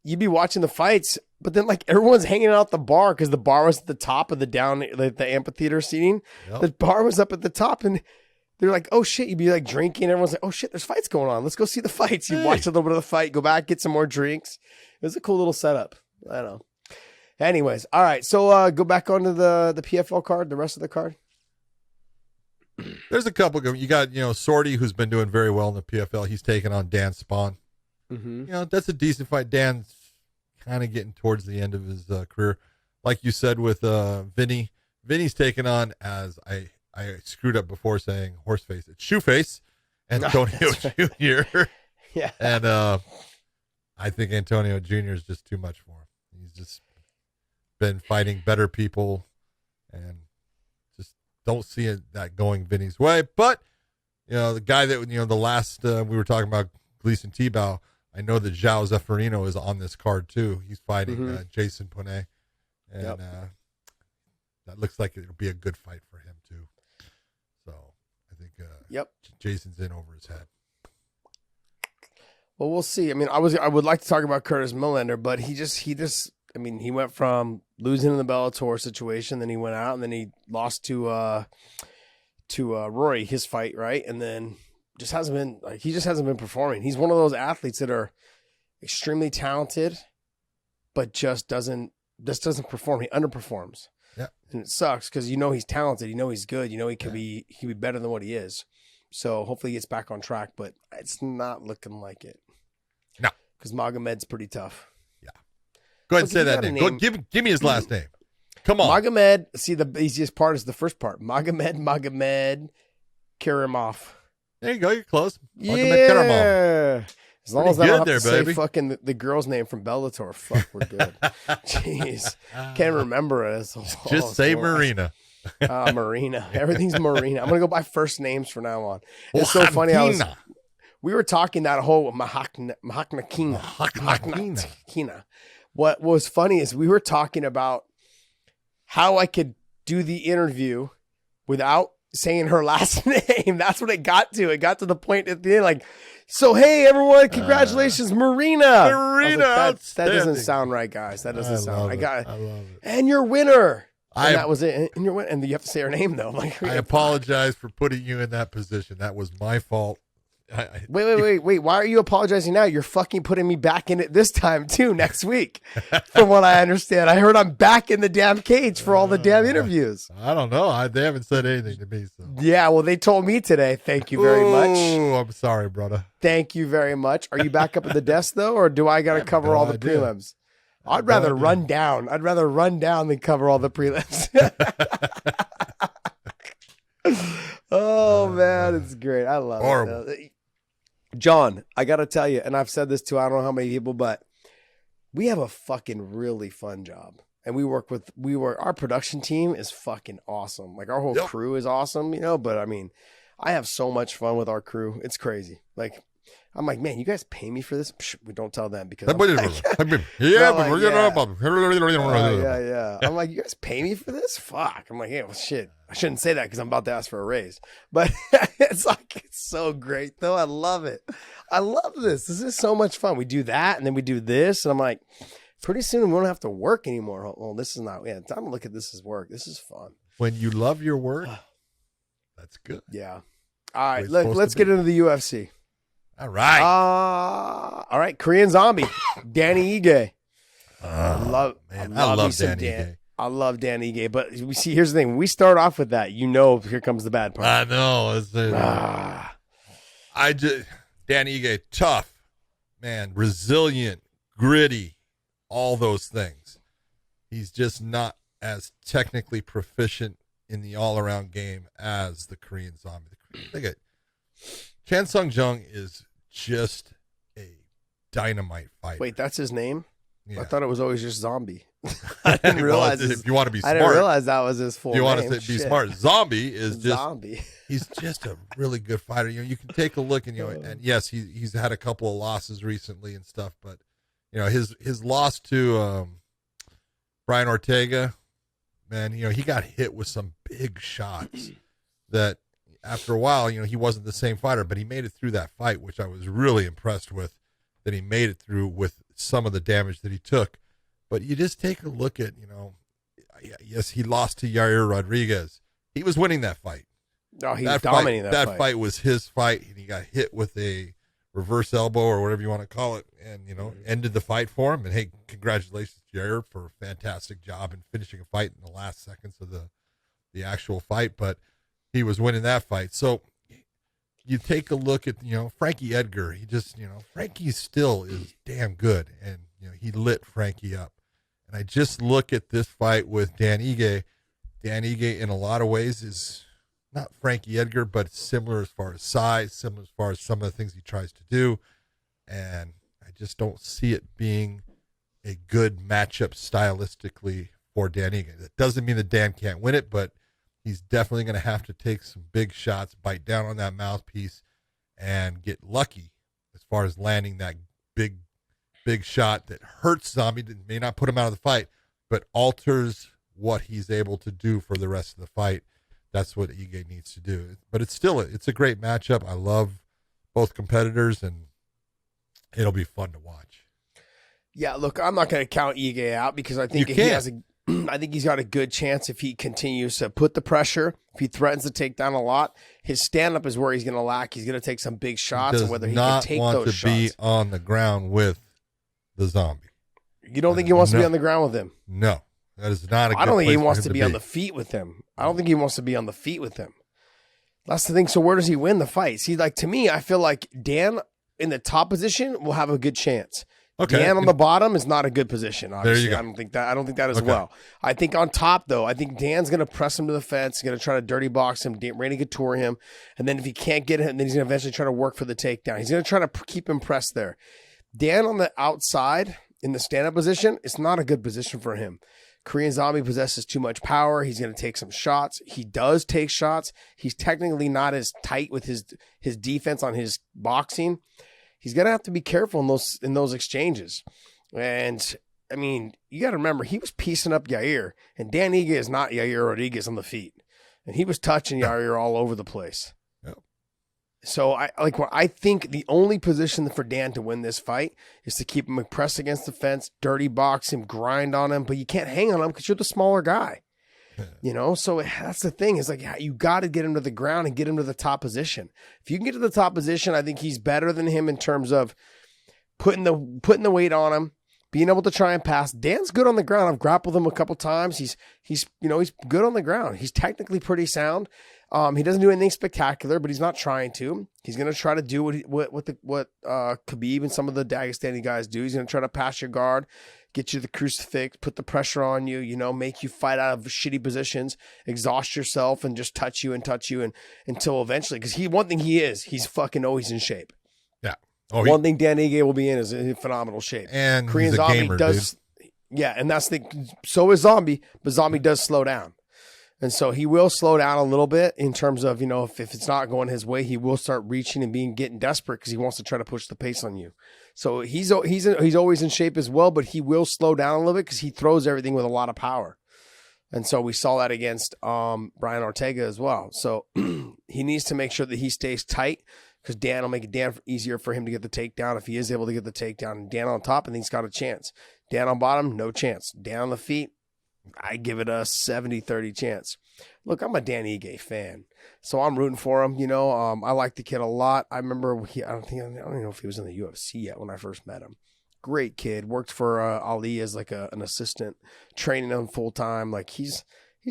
You'd be watching the fights, but then like everyone's hanging out the bar because the bar was at the top of the the amphitheater seating. Yep. The bar was up at the top, and they're like, "Oh shit!" You'd be like drinking. Everyone's like, "Oh shit!" There's fights going on. Let's go see the fights. You watch a little bit of the fight, go back, get some more drinks. It was a cool little setup. I don't know. Anyways, all right. So go back onto the PFL card, the rest of the card. There's a couple of, you got, Sorty, who's been doing very well in the PFL. He's taking on Dan Spawn. Mm-hmm. That's a decent fight. Dan's kind of getting towards the end of his career. Like you said with Vinny. Vinny's taken on, as I screwed up before saying horseface. It's shoeface, Antonio Jr. Yeah. And I think Antonio Jr. is just too much for him. He's just been fighting better people and just don't see that going Vinny's way. But, the guy that, the last, we were talking about Gleison Tibau, I know that João Zeffirino is on this card too. He's fighting Jason Poney. And that looks like it'll be a good fight for him too. So I think Jason's in over his head. Well, we'll see. I mean, I would like to talk about Curtis Millender, but he went from losing in the Bellator situation, then he went out, and then he lost to Rory, his fight, right? And then just hasn't been performing. He's one of those athletes that are extremely talented, but just doesn't perform. He underperforms. Yeah. And it sucks because he's talented, he's good, he could be better than what he is. So hopefully he gets back on track, but it's not looking like it. No. Because Magomed's pretty tough. Yeah. Go ahead and say that name. Give me his last name. Come on. Magomed, see, the easiest part is the first part. Magomed, Karimov. There you go. You're close. Yeah. As long as I don't have there, to say baby. fucking the girl's name from Bellator. Fuck, we're good. Jeez. Can't remember it. Just say Marina. Marina. Everything's Marina. I'm going to go by first names from now on. It's so funny. We were talking that whole Mahakna Kina. What was funny is we were talking about how I could do the interview without saying her last name. That's what it got to. It got to the point at the end, like, so hey everyone, congratulations, Marina. Like, that doesn't sound right, guys. That doesn't sound. I love it. And your winner. And that was it. And your winner. And you have to say her name though. Like, I apologize for putting you in that position. That was my fault. Wait. Why are you apologizing now? You're fucking putting me back in it this time too, next week. From what I understand. I heard I'm back in the damn cage for all the damn interviews. I don't know. They haven't said anything to me. So. Yeah, well, they told me today. Thank you very much. Oh, I'm sorry, brother. Thank you very much. Are you back up at the desk though, or do I got to cover all the prelims? I'd rather run down. I'd rather run down than cover all the prelims. Oh man, it's great. I love it. John, I got to tell you, and I've said this to I don't know how many people, but we have a fucking really fun job. And our production team is fucking awesome. Like our whole crew is awesome, but I mean, I have so much fun with our crew. It's crazy. Like, I'm like, man, you guys pay me for this? Psh, we don't tell them because yeah. I'm like, you guys pay me for this? Fuck. I'm like, yeah, well, shit. I shouldn't say that because I'm about to ask for a raise. But it's so great though. I love it. I love this. This is so much fun. We do that and then we do this, and I'm like, pretty soon we won't have to work anymore. Well, this is not. Yeah, time to look at this as work. This is fun. When you love your work, that's good. Yeah. All right, let's get into the UFC. All right. All right. Korean Zombie, Danny Ige. I love Danny Ige. I love Danny Ige, but we see. Here's the thing: when we start off with that, here comes the bad part. I know. Danny Ige, tough man, resilient, gritty, all those things. He's just not as technically proficient in the all-around game as the Korean Zombie. Look at Chan Sung Jung is just a dynamite fighter. Wait, that's his name? Yeah. I thought it was always just Zombie. I didn't realize. If you want to be smart, I didn't realize that was his full name. You want to be smart. Zombie is just Zombie. He's just a really good fighter. You can take a look and and yes, he's had a couple of losses recently and stuff, but his loss to Brian Ortega, man, he got hit with some big shots that after a while, he wasn't the same fighter, but he made it through that fight, which I was really impressed with, that he made it through with some of the damage that he took. But you just take a look at, yes, he lost to Yair Rodriguez. He was winning that fight. No, he was dominating that fight. That fight was his fight, and he got hit with a reverse elbow or whatever you want to call it, and, ended the fight for him. And, hey, congratulations, Yair, for a fantastic job in finishing a fight in the last seconds of the actual fight. But he was winning that fight. So you take a look at, Frankie Edgar. He just, Frankie still is damn good. And, he lit Frankie up. And I just look at this fight with Dan Ige. Dan Ige, in a lot of ways, is not Frankie Edgar, but similar as far as size, similar as far as some of the things he tries to do. And I just don't see it being a good matchup stylistically for Dan Ige. That doesn't mean that Dan can't win it, but he's definitely going to have to take some big shots, bite down on that mouthpiece, and get lucky as far as landing that big shot that hurts Zombie, that may not put him out of the fight, but alters what he's able to do for the rest of the fight. That's what Ige needs to do. But it's a great matchup. I love both competitors, and it'll be fun to watch. Yeah, look, I'm not going to count Ige out because I think I think he's got a good chance if he continues to put the pressure. If he threatens to take down a lot, his stand-up is where he's going to lack. He's going to take some big shots, and whether he can take those shots. He does not want to be on the ground with the Zombie. You don't think he wants to be on the ground with him? No, that is not a good I don't think he wants to be on the feet with him. I don't think he wants to be on the feet with him. That's the thing. So where does he win the fight? See, to me, I feel like Dan in the top position will have a good chance. Okay. Dan on the bottom is not a good position. Obviously. There you go. I don't think that as Okay. well. I think on top though, I think Dan's going to press him to the fence. He's going to try to dirty box him, Randy Couture him, and then if he can't get him, then he's going to eventually try to work for the takedown. He's going to try to keep him pressed there. Dan on the outside in the stand-up position, it's not a good position for him. Korean Zombie possesses too much power. He's going to take some shots. He does take shots. He's technically not as tight with his defense on his boxing. He's going to have to be careful in those exchanges. And, I mean, you got to remember, he was piecing up Yair, and Dan Ige is not Yair Rodriguez on the feet. And he was touching Yair all over the place. Yep. So, I think the only position for Dan to win this fight is to keep him pressed against the fence, dirty box him, grind on him, but you can't hang on him because you're the smaller guy. So that's the thing. Is you got to get him to the ground and get him to the top position. If you can get to the top position, I think he's better than him in terms of putting the weight on him, being able to try and pass. Dan's good on the ground. I've grappled him a couple times. He's good on the ground. He's technically pretty sound. He doesn't do anything spectacular, but he's not trying to. He's going to try to do what Khabib and some of the Dagestani guys do. He's going to try to pass your guard, get you the crucifix, put the pressure on you, make you fight out of shitty positions, exhaust yourself, and just touch you until eventually, because he's fucking always in shape. Yeah. One thing Dan Ige will be in is in phenomenal shape. And Korean he's a Zombie gamer, does, dude. Yeah, and so is Zombie, but Zombie does slow down. And so he will slow down a little bit in terms of, if it's not going his way, he will start reaching and getting desperate because he wants to try to push the pace on you. So he's always in shape as well, but he will slow down a little bit because he throws everything with a lot of power. And so we saw that against Brian Ortega as well. So he needs to make sure that he stays tight because Dan will make it easier for him to get the takedown if he is able to get the takedown. And Dan on top, I think he's got a chance. Dan on bottom, no chance. Dan on the feet, I give it a 70-30 chance. Look, I'm a Dan Ige fan, so I'm rooting for him. I like the kid a lot. I remember I don't know if he was in the UFC yet when I first met him. Great kid. Worked for Ali as an assistant, training him full time. He's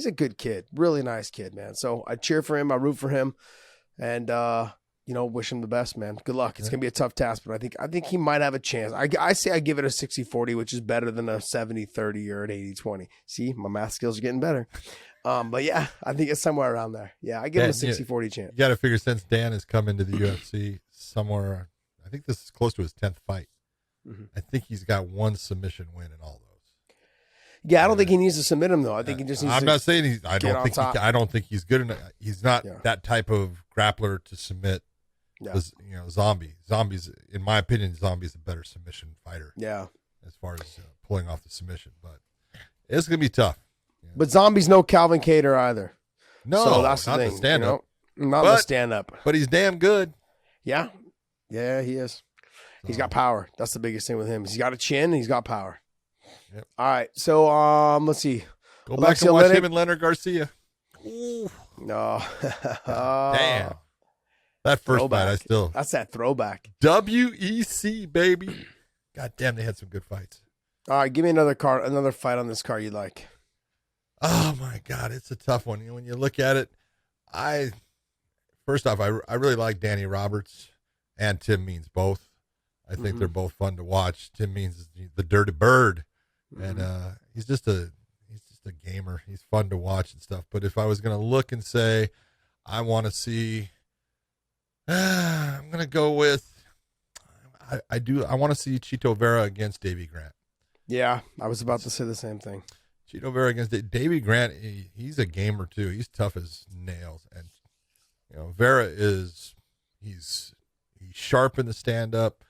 a good kid, really nice kid, man. So I cheer for him. I root for him, and wish him the best, man. Good luck. It's gonna be a tough task, but I think he might have a chance. I say I give it a 60-40, which is better than a 70-30 or an 80-20. See, my math skills are getting better. But yeah, I think it's somewhere around there. Yeah, I give him a 60-40 chance. You got to figure since Dan has come into the UFC somewhere, I think this is close to his 10th fight. Mm-hmm. I think he's got one submission win in all those. Yeah, I don't think he needs to submit him though. I think he just needs. I'm not saying I don't think he's good enough. He's not that type of grappler to submit. Yeah. Zombie's, in my opinion, Zombie's a better submission fighter. Yeah, as far as pulling off the submission, but it's gonna be tough. But Zombie's no Calvin Kattar either. No, so that's not the thing. The stand-up. Not the stand-up. But he's damn good. Yeah. Yeah, he is. He's got power. That's the biggest thing with him. He's got a chin and he's got power. Yep. All right. So let's see. Go back and watch him and Leonard Garcia. Ooh. No. Damn. That first fight, That's that throwback. WEC, baby. God damn, they had some good fights. All right, give me another fight on this card you like. Oh my God, it's a tough one. When you look at it, first off, I really like Danny Roberts and Tim Means both. I think they're both fun to watch. Tim Means is the dirty bird, and he's just a gamer. He's fun to watch and stuff. But if I was going to look and say, I want to see, I'm going to go with, I want to see Chito Vera against Davy Grant. Yeah, I was about to say the same thing. Chito Vera against Davy Grant, he's a gamer too. He's tough as nails, and Vera he's sharp in the stand up.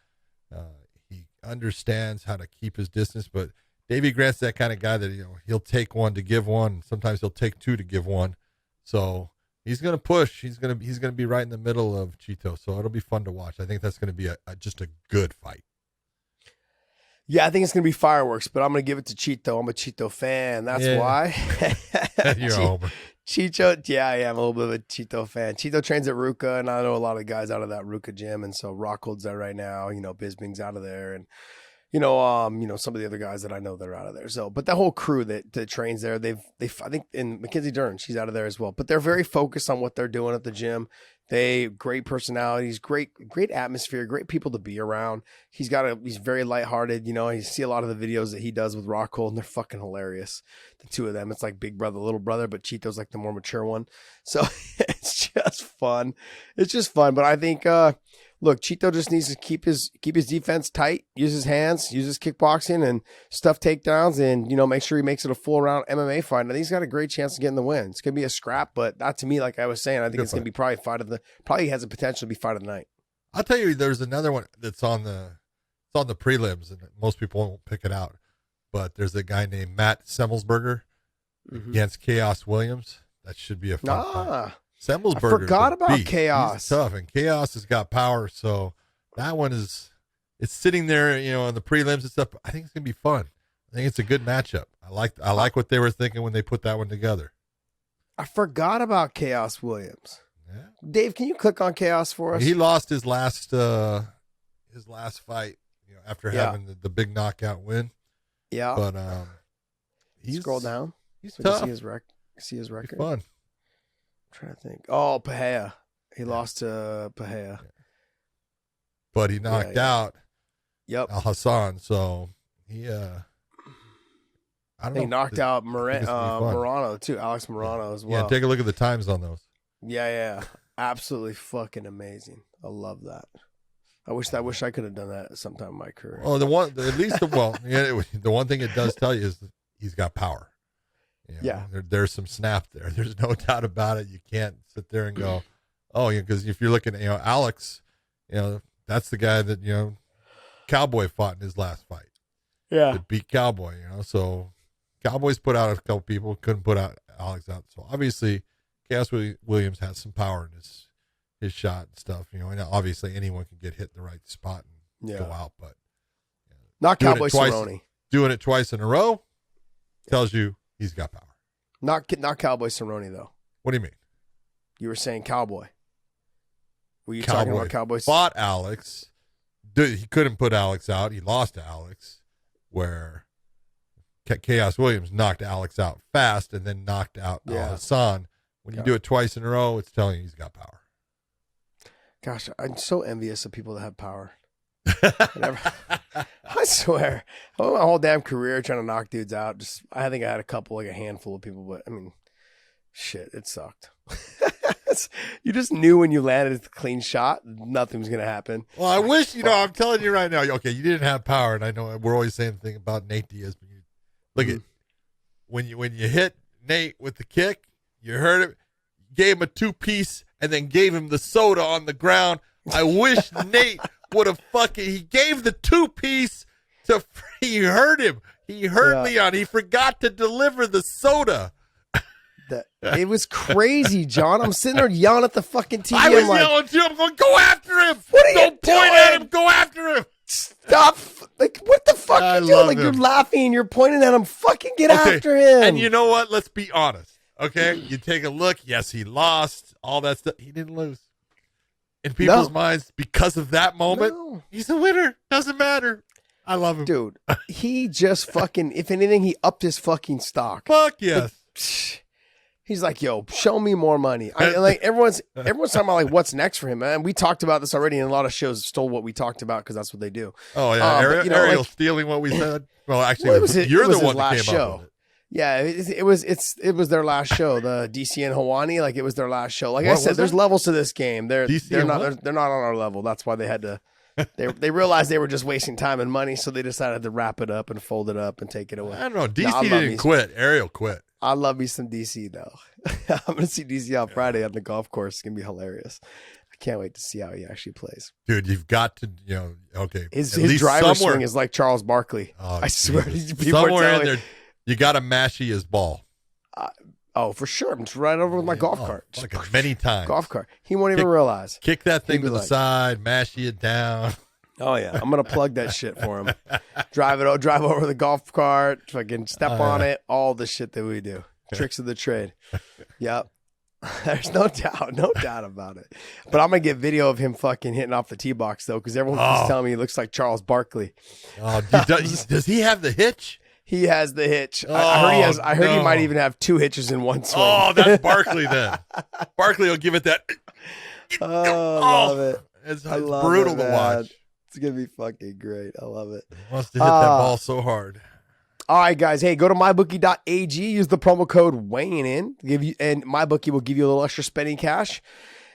He understands how to keep his distance, but Davy Grant's that kind of guy that he'll take one to give one. Sometimes he'll take two to give one. So he's going to push. He's going to be right in the middle of Chito. So it'll be fun to watch. I think that's going to be just a good fight. Yeah, I think it's going to be fireworks, but I'm going to give it to Chito. I'm a Chito fan. That's why. You're a homer. Chito, yeah, I am a little bit of a Chito fan. Chito trains at Ruka, and I know a lot of guys out of that Ruka gym, and so Rockhold's there right now. Bisbing's out of there, and some of the other guys that I know that are out of there. So, but that whole crew that trains there, I think, and Mackenzie Dern, she's out of there as well. But they're very focused on what they're doing at the gym. They great personalities, great atmosphere, great people to be around. He's very lighthearted. You know, you see a lot of the videos that he does with Rockhold, and they're fucking hilarious. The two of them, it's like big brother, little brother, but Chito's like the more mature one. So it's just fun. It's just fun. But I think, look, Chito just needs to keep his defense tight, use his hands, use his kickboxing and stuff takedowns, and, you know, make sure he makes it a full round MMA fight. I think he's got a great chance of getting the win. It's gonna be a scrap, but that to me, like I was saying, I think it's gonna be probably has the potential to be fight of the night. I'll tell you, there's another one that's on the prelims, and most people won't pick it out. But there's a guy named Matt Semmelsberger against Chaos Williams. That should be a fun fight. Semmelsberger. I forgot about Chaos. He's tough, and Chaos has got power. So that one it's sitting there, you know, on the prelims and stuff. I think it's gonna be fun. I think it's a good matchup. I like what they were thinking when they put that one together. I forgot about Chaos Williams. Yeah. Dave, can you click on Chaos for us? He lost his last fight, you know, after having the big knockout win. Yeah, but scroll down. He's so tough. See his record. Be fun. I'm trying to think. Oh, Faheya. He lost to Faheya. But he knocked out Al Hassan, so he I don't know. He knocked out Morano too, Alex Morano as well. Yeah, take a look at the times on those. Yeah. Absolutely fucking amazing. I love that. I wish I could have done that at some time in my career. Oh, the one thing it does tell you is that he's got power. You know, there's some snap there. There's no doubt about it. You can't sit there and go, oh, yeah, because if you're looking at, you know, Alex, you know, that's the guy that, you know, Cowboy fought in his last fight. Yeah. To beat Cowboy, you know. So Cowboys put out a couple people, couldn't put out Alex out. So obviously Chaos Williams has some power in his shot and stuff, you know, and obviously anyone can get hit in the right spot and go out, but you know, not Cowboy Cerrone. Doing it twice in a row tells you he's got power. Not Cowboy Cerrone though. What do you mean? You were saying Cowboy. Were you talking about Cowboy? Fought Alex. He couldn't put Alex out. He lost to Alex, where Chaos Williams knocked Alex out fast and then knocked out Al Hassan. When you do it twice in a row, it's telling you he's got power. Gosh, I'm so envious of people that have power. I swear. I went my whole damn career trying to knock dudes out. I think I had a handful of people, but I mean, shit, it sucked. You just knew when you landed a clean shot, nothing was going to happen. Well, I wish, you know, I'm telling you right now, okay, you didn't have power, and I know we're always saying the thing about Nate Diaz, but look at when you hit Nate with the kick, you heard it, gave him a 2-piece, and then gave him the soda on the ground. I wish Nate would have he gave the 2-piece he heard him. He heard Leon. He forgot to deliver the soda. It was crazy, John. I'm sitting there yelling at the fucking TV. I was yelling too. I'm going, go after him. Don't point at him. Go after him. Stop. Like, what the fuck are you doing? Like, you're laughing and you're pointing at him. Fucking get after him. And you know what? Let's be honest. Okay, you take a look. Yes, he lost. All that stuff. He didn't lose. In people's minds, because of that moment, he's a winner. Doesn't matter. I love him. Dude, he just fucking, if anything, he upped his fucking stock. Fuck yes. He's like, yo, show me more money. Like everyone's talking about like what's next for him, man. We talked about this already, and a lot of shows stole what we talked about because that's what they do. Oh yeah, Ariel stealing what we said. Well, actually, you're the one that came up with it. Yeah, it was their last show. The DC and Hawani, like it was their last show. Like I said, there's levels to this game. They're not on our level. That's why they had to. They realized they were just wasting time and money, so they decided to wrap it up and fold it up and take it away. I don't know. DC didn't quit. Ariel quit. I love me some DC though. I'm gonna see DC on Friday on the golf course. It's gonna be hilarious. I can't wait to see how he actually plays. Dude, you've got to, you know, okay. His driver swing is like Charles Barkley. Oh, I swear. Somewhere in there, you got to mashy his ball. For sure. I'm just right over with my golf cart. Like many times. Golf cart. He won't even realize. Kick that thing to the side, mashy it down. Oh yeah, I'm gonna plug that shit for him. Drive over the golf cart, fucking step on it, all the shit that we do. Tricks of the trade. Yep. There's no doubt about it. But I'm gonna get video of him fucking hitting off the tee box though, because everyone keeps telling me he looks like Charles Barkley. Oh, does he have the hitch? He has the hitch. I heard he might even have 2 hitches in one swing. Oh, that's Barkley then. Barkley will give it that. Oh, I love it. It's I love brutal it, to man. watch. It's going to be fucking great. I love it. He wants to hit that ball so hard. All right, guys. Hey, go to mybookie.ag. Use the promo code weighing in. And MyBookie will give you a little extra spending cash.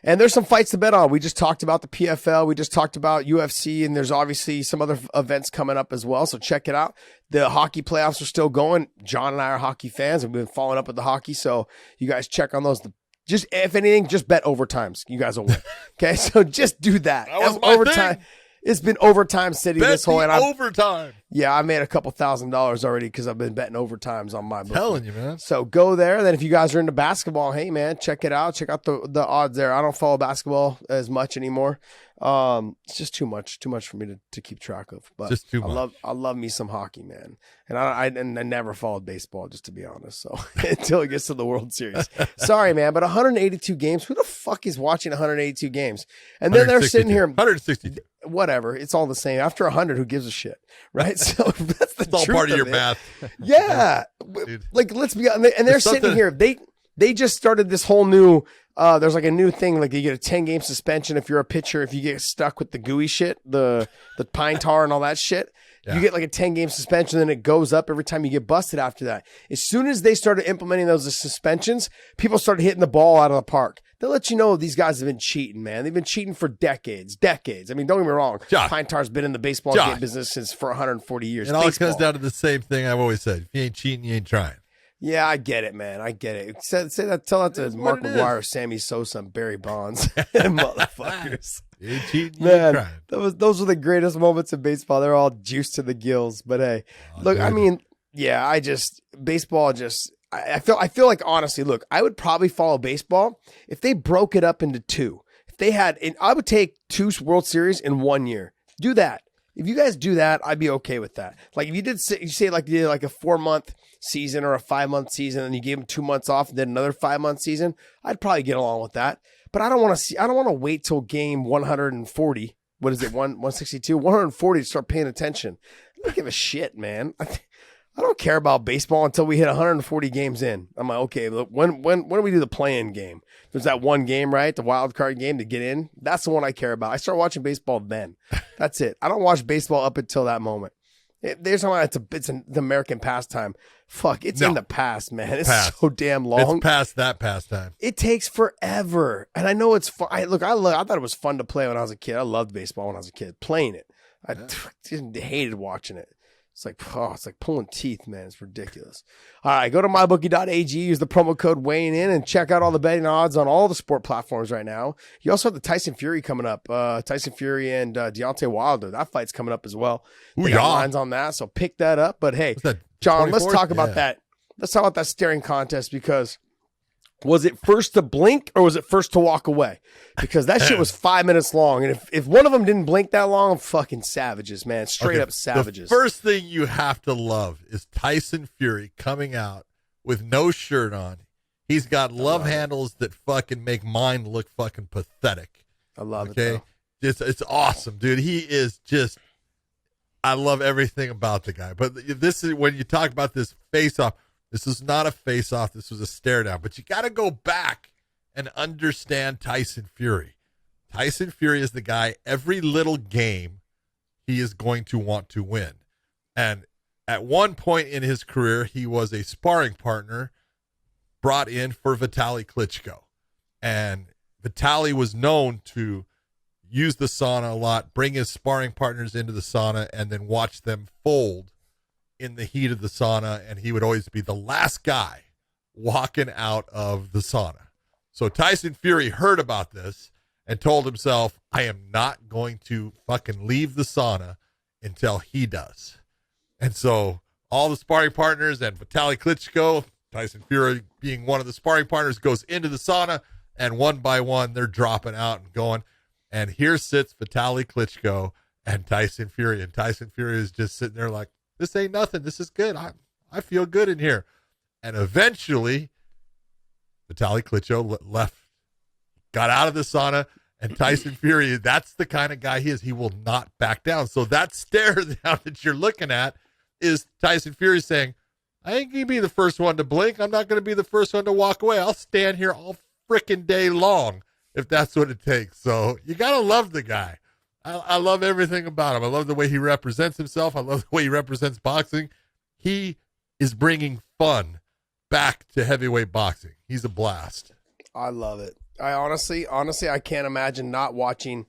And there's some fights to bet on. We just talked about the PFL. We just talked about UFC, and there's obviously some other events coming up as well. So check it out. The hockey playoffs are still going. John and I are hockey fans, and we've been following up with the hockey. So you guys check on those. Just, if anything, just bet overtimes. You guys will win. Okay, so just do that. That was my overtime. thing. It's been overtime city Bet this whole, and overtime. yeah, I made a couple $1,000s already because I've been betting overtimes on my book. Telling you, man. So go there. Then if you guys are into basketball, hey man, check it out. Check out the odds there. I don't follow basketball as much anymore. It's just too much for me to keep track of. But Just too much. I love me some hockey, man. And I never followed baseball, just to be honest. So until it gets to the World Series, sorry, man. But 182 games. Who the fuck is watching 182 games? And then they're sitting here. 162. Whatever, it's all the same. After 100, who gives a shit, right? So that's the It's all truth part of your it. math. Yeah, Dude. like let's be honest. And they're There's sitting something- here. They just started this whole new. There's like a new thing. Like you get a 10-game suspension if you're a pitcher. If you get stuck with the gooey shit, the pine tar and all that shit, Yeah. you get like a 10-game suspension. Then it goes up every time you get busted after that. As soon as they started implementing those as suspensions, people started hitting the ball out of the park. They'll let you know these guys have been cheating, man. They've been cheating for decades. I mean, don't get me wrong. Josh. Pine tar's been in the baseball Josh. game business since for 140 years. It all Baseball. comes down to the same thing I've always said. If you ain't cheating, you ain't trying. Yeah, I get it, man. I get it. Say that. Tell that to is Mark what it McGuire, Sammy Sosa, and Barry Bonds, motherfuckers. You ain't cheating, you ain't Man, trying. those were the greatest moments in baseball. They're all juiced to the gills. But hey, Oh, look, I dude. mean, yeah, baseball just. I feel like honestly, look, I would probably follow baseball if they broke it up into two. If they had, I would take 2 World Series in 1 year. Do that. If you guys do that, I'd be okay with that. Like if you say like you did like a 4-month season or a 5-month season, and you gave them 2 months off and then another 5-month season, I'd probably get along with that. But I don't want to wait till game 140. What is it? 162, 140 to start paying attention. I don't give a shit, man. I don't care about baseball until we hit 140 games in. I'm like, okay, look, when do we do the play-in game? There's that one game, right? The wild card game to get in. That's the one I care about. I start watching baseball then. That's it. I don't watch baseball up until that moment. There's no, it's the American pastime. Fuck, it's in the past, man. It's Past. so damn long. It's past that pastime. It takes forever. And I know it's fun. I thought it was fun to play when I was a kid. I loved baseball when I was a kid. Playing it. I hated watching it. It's like pulling teeth, man. It's ridiculous. All right, go to mybookie.ag, use the promo code weighing in, and check out all the betting odds on all the sport platforms right now. You also have the Tyson Fury coming up. Tyson Fury and Deontay Wilder. That fight's coming up as well. They got lines on that, so pick that up. But hey, What's that, John, let's 24th? talk about that. Let's talk about that staring contest, because was it first to blink or was it first to walk away? Because that shit was 5 minutes long. And if one of them didn't blink that long, fucking savages, man. Straight up savages. The first thing you have to love is Tyson Fury coming out with no shirt on. He's got love handles that fucking make mine look fucking pathetic. I love it. Okay? It's awesome, dude. He is just, I love everything about the guy. But this is when you talk about this face-off. This is not a face-off. This was a stare-down. But you got to go back and understand Tyson Fury. Tyson Fury is the guy, every little game, he is going to want to win. And at one point in his career, he was a sparring partner brought in for Vitaly Klitschko. And Vitaly was known to use the sauna a lot, bring his sparring partners into the sauna, and then watch them fold in the heat of the sauna. And he would always be the last guy walking out of the sauna. So Tyson Fury heard about this and told himself, I am not going to fucking leave the sauna until he does. And so all the sparring partners and Vitaly Klitschko, Tyson Fury being one of the sparring partners, goes into the sauna, and one by one they're dropping out and going. And here sits Vitaly Klitschko and Tyson Fury. And Tyson Fury is just sitting there like, this ain't nothing. This is good. I feel good in here. And eventually, Vitaly Klitschko left, got out of the sauna, and Tyson Fury, that's the kind of guy he is. He will not back down. So that stare down that you're looking at is Tyson Fury saying, I ain't going to be the first one to blink. I'm not going to be the first one to walk away. I'll stand here all freaking day long if that's what it takes. So you got to love the guy. I love everything about him. I love the way he represents himself. I love the way he represents boxing. He is bringing fun back to heavyweight boxing. He's a blast. I love it. I honestly, I can't imagine not watching.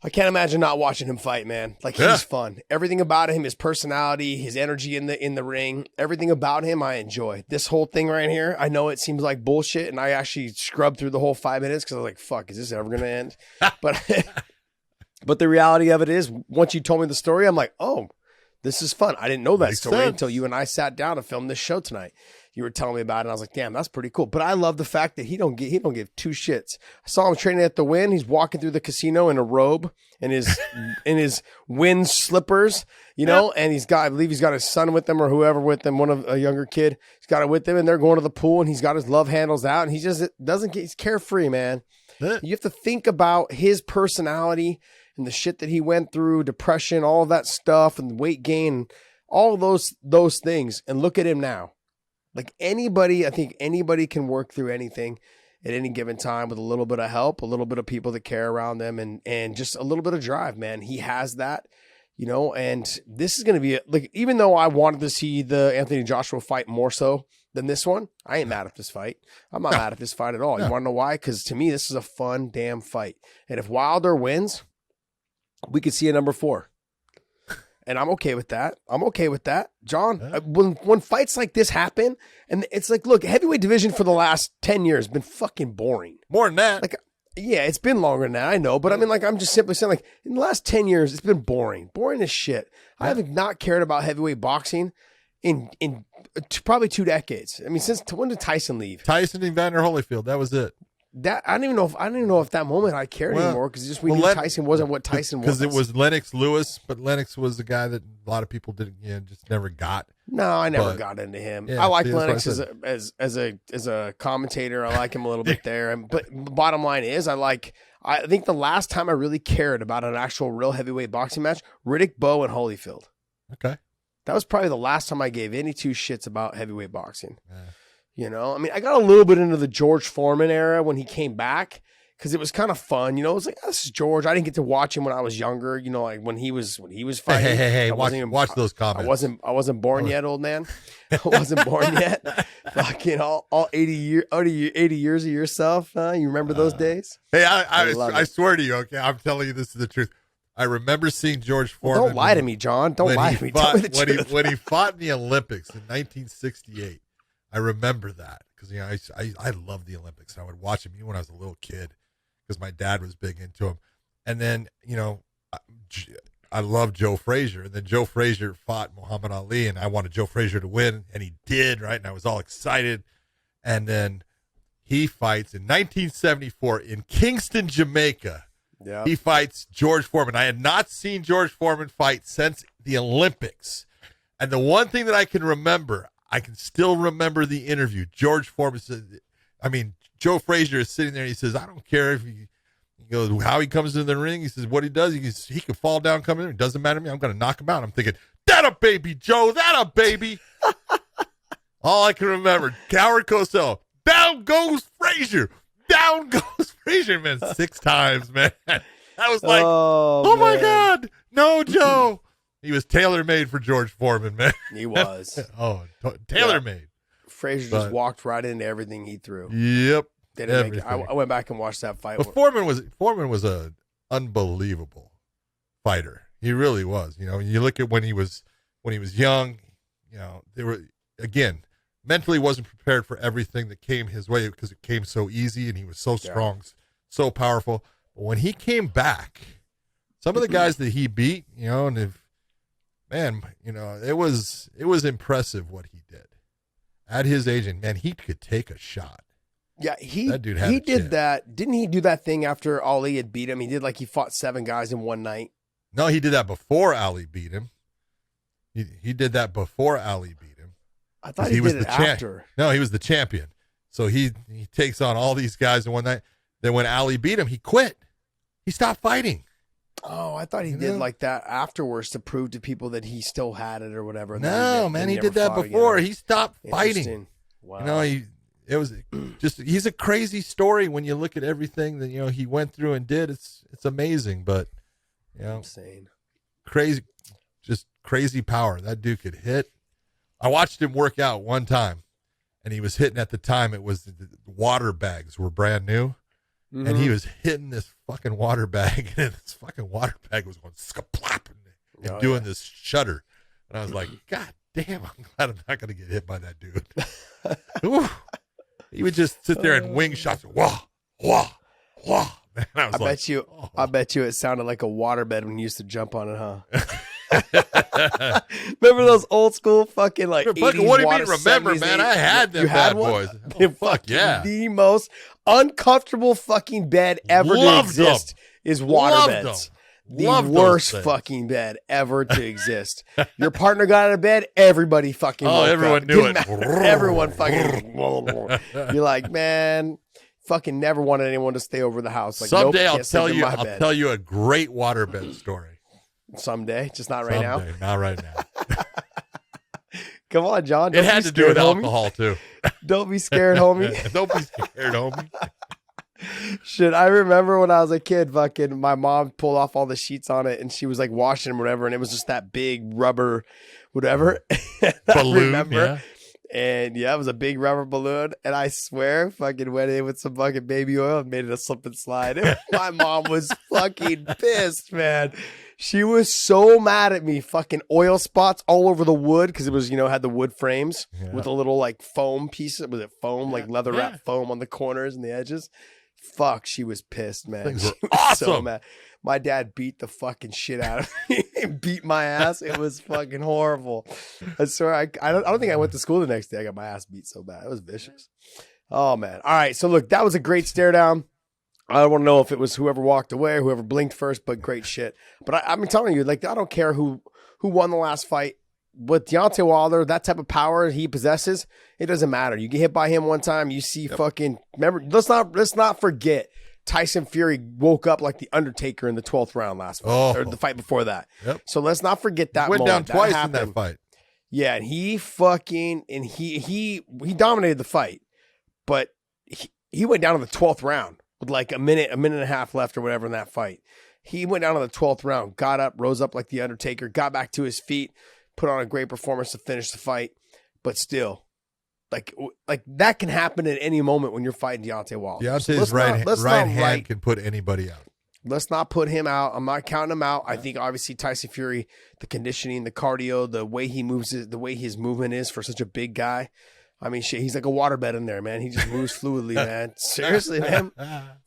I can't imagine not watching him fight, man. Like, he's fun. Everything about him, his personality, his energy in the ring, everything about him, I enjoy. This whole thing right here, I know it seems like bullshit, and I actually scrubbed through the whole 5 minutes because I was like, fuck, is this ever going to end? But the reality of it is, once you told me the story, I'm like, oh, this is fun. I didn't know that story until you and I sat down to film this show tonight. You were telling me about it, and I was like, damn, that's pretty cool. But I love the fact that he don't give two shits. I saw him training at the Wynn. He's walking through the casino in a robe and his Wynn slippers, and I believe he's got his son with him or whoever with him, a younger kid. He's got it with him, and they're going to the pool, and he's got his love handles out, and he just he's carefree, man. You have to think about his personality and the shit that he went through, depression, all of that stuff, and weight gain, all those things, and look at him now. Like I think anybody can work through anything at any given time with a little bit of help, a little bit of people that care around them, and just a little bit of drive, man. He has that, and this is going to be like, even though I wanted to see the Anthony Joshua fight more so than this one, I ain't mad at this fight. I'm not mad at this fight at all. You want to know why? Because to me, this is a fun damn fight. And if Wilder wins, we could see a number 4. And I'm okay with that. John. When fights like this happen, and it's like, look, heavyweight division for the last 10 years has been fucking boring. More than that. Like, yeah, it's been longer than that, I know. But I mean, like, I'm just simply saying, like, in the last 10 years, it's been boring. Boring as shit. I have not cared about heavyweight boxing in probably 2 decades. I mean, when did Tyson leave? Tyson and Evander Holyfield. That was it. That I don't even know if that moment I cared anymore, because we knew Tyson wasn't what Tyson was. Because it was Lennox Lewis, but Lennox was the guy that a lot of people didn't, just never got. No, I never got into him. Yeah, I like Lennox as a commentator. I like him a little bit there. But bottom line is, I think the last time I really cared about an actual real heavyweight boxing match, Riddick Bowe and Holyfield. Okay, that was probably the last time I gave any two shits about heavyweight boxing. Yeah. I mean, I got a little bit into the George Foreman era when he came back, because it was kind of fun. It was like, this is George. I didn't get to watch him when I was younger. Like when he was fighting. Hey! Watch those comments. I wasn't born yet, old man. I wasn't born yet. Fucking all 80 years of yourself. You remember those days? Hey, I swear to you. Okay, I'm telling you, this is the truth. I remember seeing George Foreman. Don't lie to me, John. Don't lie to me. Tell me the truth. When he fought in the Olympics in 1968. I remember that because I loved the Olympics. I would watch them even when I was a little kid because my dad was big into them. And then I loved Joe Frazier, and then Joe Frazier fought Muhammad Ali, and I wanted Joe Frazier to win, and he did, right? And I was all excited. And then he fights in 1974 in Kingston, Jamaica. Yeah. He fights George Foreman. I had not seen George Foreman fight since the Olympics, and the one thing that I can remember. I can still remember the interview. George Foreman said, Joe Frazier is sitting there and he says, I don't care if he goes, how he comes into the ring. He says, what he does, he can fall down coming in. It doesn't matter to me. I'm going to knock him out. I'm thinking, that a baby, Joe, that a baby. All I can remember, Howard Cosell, down goes Frazier. Down goes Frazier, man, 6 times, man. I was like, oh my God, no, Joe. He was tailor-made for George Foreman, man. He was. Tailor-made. Frazier just walked right into everything he threw. Yep. I went back and watched that fight. But Foreman was an unbelievable fighter. He really was. You look at when he was young. They were, again, mentally wasn't prepared for everything that came his way because it came so easy, and he was so strong, so powerful. But when he came back, some of the guys that he beat, it was impressive what he did at his age, and man, he could take a shot. Yeah, he did that. Didn't he do that thing after Ali had beat him? He fought 7 guys in one night. No, he did that before Ali beat him. He did that before Ali beat him. I thought he was did it after. No, he was the champion. So he takes on all these guys in one night. Then when Ali beat him, he quit. He stopped fighting. Oh, I thought he did like that afterwards to prove to people that he still had it or whatever. No, man, he did that before. He stopped fighting. Wow. it was just, he's a crazy story when you look at everything that, he went through and did. It's amazing, but, insane. Crazy, just crazy power. That dude could hit. I watched him work out one time, and he was hitting at the time. It was the water bags were brand new, and he was hitting this fucking water bag, and this fucking water bag was going scaplop and doing this shudder. And I was like, God damn, I'm glad I'm not going to get hit by that dude. Ooh. He would just sit there and wing shots. Wah, wah, wah. Man, I bet you it sounded like a waterbed when you used to jump on it, huh? Remember those old school fucking like 80s what do you mean remember, 70s, man? I had them bad boys. Oh, fuck yeah. The most uncomfortable fucking bed ever to exist is waterbeds. The worst fucking bed ever to exist. Your partner got out of bed, everybody fucking woke everyone up. knew it. Everyone fucking you're like, man, fucking never wanted anyone to stay over the house. Like, someday nope, I'll tell you a great waterbed story. Someday, just not right now. Not right now. Come on, John. It had to do with alcohol too. Don't be scared, homie. Don't be scared, homie. Shit, I remember when I was a kid, fucking my mom pulled off all the sheets on it and she was like washing them or whatever, and it was just that big rubber whatever. Balloon, I remember. And yeah, it was a big rubber balloon. And I swear, fucking went in with some fucking baby oil and made it a slip and slide. My mom was fucking pissed, man. She was so mad at me. Fucking oil spots all over the wood because it was, had the wood frames with a little like foam piece. Was it foam, like leather wrap foam on the corners and the edges? Fuck, she was pissed, man. Things She were was awesome. so mad. My dad beat the fucking shit out of me. Beat my ass. It was fucking horrible. I swear, I don't think I went to school the next day. I got my ass beat so bad. It was vicious. Oh, man. All right. So, look, that was a great stare down. I don't want to know if it was whoever walked away or whoever blinked first, but great shit. But I'm telling you, like, I don't care who won the last fight. With Deontay Wilder, that type of power he possesses, it doesn't matter. You get hit by him one time, you see fucking. Remember, let's not forget Tyson Fury woke up like the Undertaker in the 12th round last fight, or the fight before that. Yep. So let's not forget that. Went moment. down twice in that fight. Yeah, and he dominated the fight, but he went down in the 12th round with like a minute and a half left or whatever in that fight. He went down in the 12th round, got up, rose up like the Undertaker, got back to his feet, put on a great performance to finish the fight, but still, like that can happen at any moment when you're fighting Deontay Wilder. Deontay's right hand can put anybody out. Let's not put him out. I'm not counting him out. I think obviously Tyson Fury, the conditioning, the cardio, the way he moves, the way his movement is for such a big guy. I mean, shit, he's like a waterbed in there, man. He just moves fluidly, man. Seriously, man.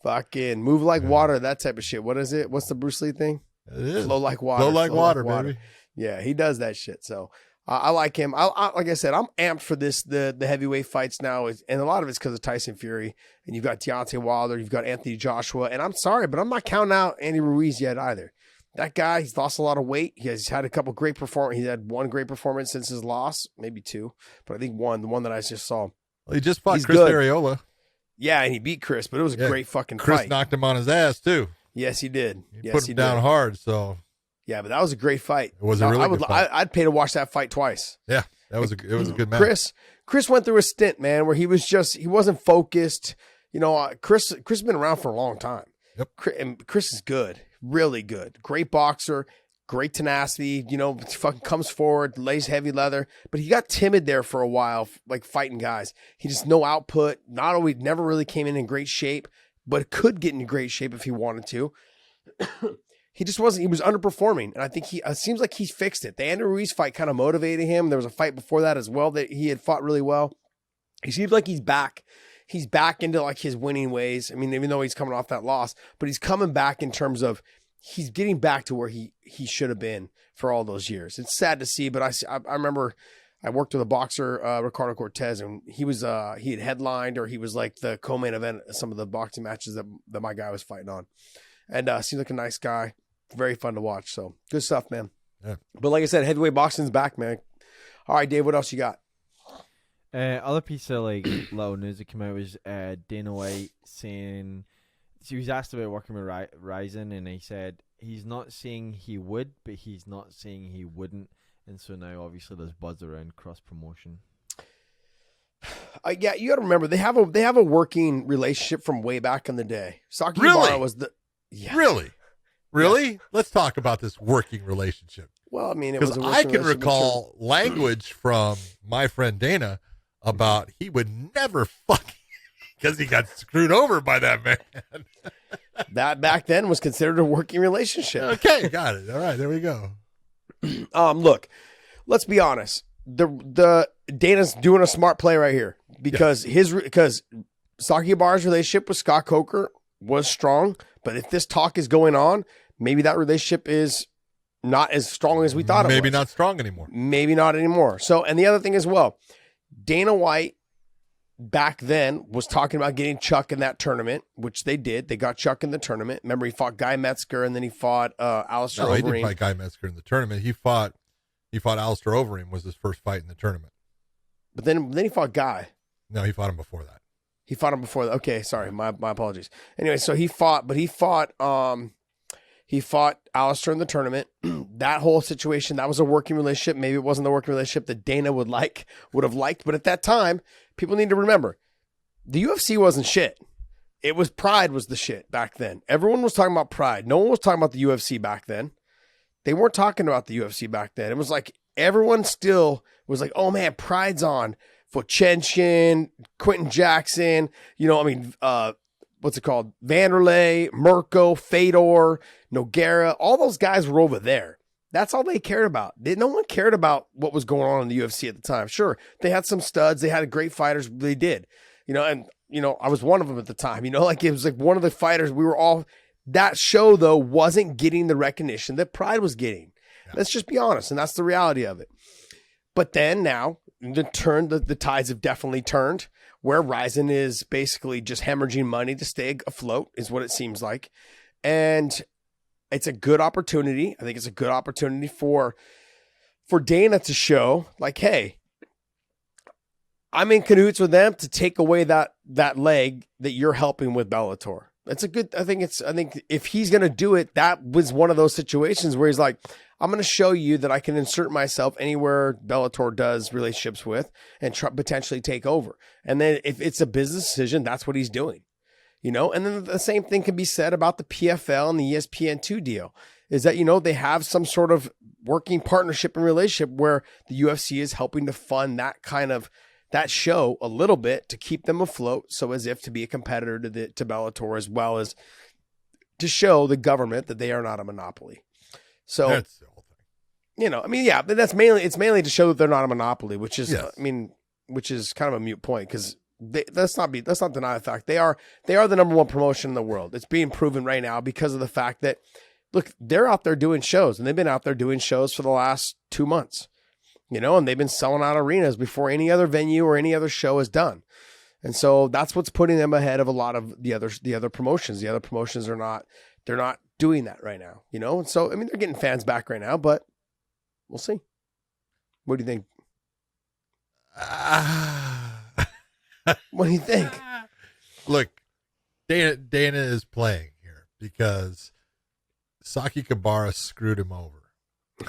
Fucking move like water, that type of shit. What is it? What's the Bruce Lee thing? It is. Flow like water. Flow like water, baby. Yeah, he does that shit. So I like him. Like I said, I'm amped for this, the heavyweight fights now. And a lot of it's because of Tyson Fury. And you've got Deontay Wilder. You've got Anthony Joshua. And I'm sorry, but I'm not counting out Andy Ruiz yet either. That guy, he's lost a lot of weight. He has had a couple great performances. He's had one great performance since his loss. Maybe two. But I think one, the one that I just saw. Well, he just fought Chris Arreola. Yeah, and he beat Chris. But it was a great fucking Chris fight. knocked him on his ass, too. Yes, he did. He put him down hard, so... Yeah, but that was a great fight. It was a really good fight. I'd pay to watch that fight twice. Yeah, it was a good match. Chris went through a stint, man, where he wasn't focused. Chris has been around for a long time. Yep. And Chris is good, really good. Great boxer, great tenacity. Fucking comes forward, lays heavy leather. But he got timid there for a while, like fighting guys. He just no output. Not always, never really came in great shape, but could get into great shape if he wanted to. He just wasn't. He was underperforming, and I think it seems like he's fixed it. The Andy Ruiz fight kind of motivated him. There was a fight before that as well that he had fought really well. He seems like he's back. He's back into like his winning ways. I mean, even though he's coming off that loss, but he's coming back in terms of he's getting back to where he should have been for all those years. It's sad to see, but I remember I worked with a boxer, Ricardo Cortez, and he had headlined or he was like the co-main event of some of the boxing matches that my guy was fighting on. And seems like a nice guy. Very fun to watch. So good stuff, man. Yeah. But like I said, heavyweight boxing's back, man. All right, Dave, what else you got? Other piece of like little news that came out was Dana White saying he was asked about working with Ryzen, and he said he's not saying he would, but he's not saying he wouldn't. And so now obviously there's buzz around cross promotion. Yeah, you got to remember they have a working relationship from way back in the day. Saki Really? Ibarra was the Really? Let's talk about this working relationship. Well, I mean, it was Because a I working can relationship, recall language from my friend Dana about he would never fuck because he got screwed over by that man. that back then was considered a working relationship. Okay, got it. All right, there we go. Look, let's be honest. The Dana's doing a smart play right here because because Saki Ibarra's relationship with Scott Coker was strong, but if this talk is going on, maybe that relationship is not as strong as we thought it was. Maybe not strong anymore. Maybe not anymore. So, and the other thing as well, Dana White back then was talking about getting Chuck in that tournament, which they did. They got Chuck in the tournament. Remember, he fought Guy Metzger and then he fought Alistair No, Overeem. he didn't fight Guy Metzger in the tournament. He fought Alistair Overeem was his first fight in the tournament. But then he fought Guy. No, he fought him before that. He fought him before that. Okay, sorry, my apologies. Anyway, so he fought Alistair in the tournament. That whole situation, that was a working relationship. Maybe it wasn't the working relationship that Dana would have liked. But at that time, people need to remember, the UFC wasn't shit. It was Pride was the shit back then. Everyone was talking about Pride. No one was talking about the UFC back then. They weren't talking about the UFC back then. It was like everyone still was like, oh man, Pride's on for Chenshin, Quentin Jackson, what's it called? Vanderlei, Mirko, Fedor, Nogueira, all those guys were over there. That's all they cared about. No one cared about what was going on in the UFC at the time. Sure, they had some studs. They had great fighters. They did. I was one of them at the time. It was like one of the fighters. We were all. That show, though, wasn't getting the recognition that Pride was getting. Yeah. Let's just be honest, and that's the reality of it. But then now, the tides have definitely turned, where Rizin is basically just hemorrhaging money to stay afloat, is what it seems like. And it's a good opportunity. I think it's a good opportunity for Dana to show, like, hey, I'm in cahoots with them to take away that leg that you're helping with Bellator. That's a good, I think if he's going to do it, that was one of those situations where he's like, I'm going to show you that I can insert myself anywhere Bellator does relationships with and potentially take over. And then if it's a business decision, that's what he's doing, and then the same thing can be said about the PFL and the ESPN2 deal is that, they have some sort of working partnership and relationship where the UFC is helping to fund that show a little bit to keep them afloat, so as if to be a competitor to Bellator, as well as to show the government that they are not a monopoly. So that's the whole thing. But it's mainly to show that they're not a monopoly, which is, yes. Which is kind of a mute point because let's not deny the fact they are the number one promotion in the world. It's being proven right now because of the fact that, look, they're out there doing shows, and they've been out there doing shows for the last 2 months. And they've been selling out arenas before any other venue or any other show is done. And so that's what's putting them ahead of a lot of the other promotions. The other promotions they're not doing that right now, And so, they're getting fans back right now, but we'll see. What do you think? What do you think? Look, Dana is playing here because Saki Ibarra screwed him over.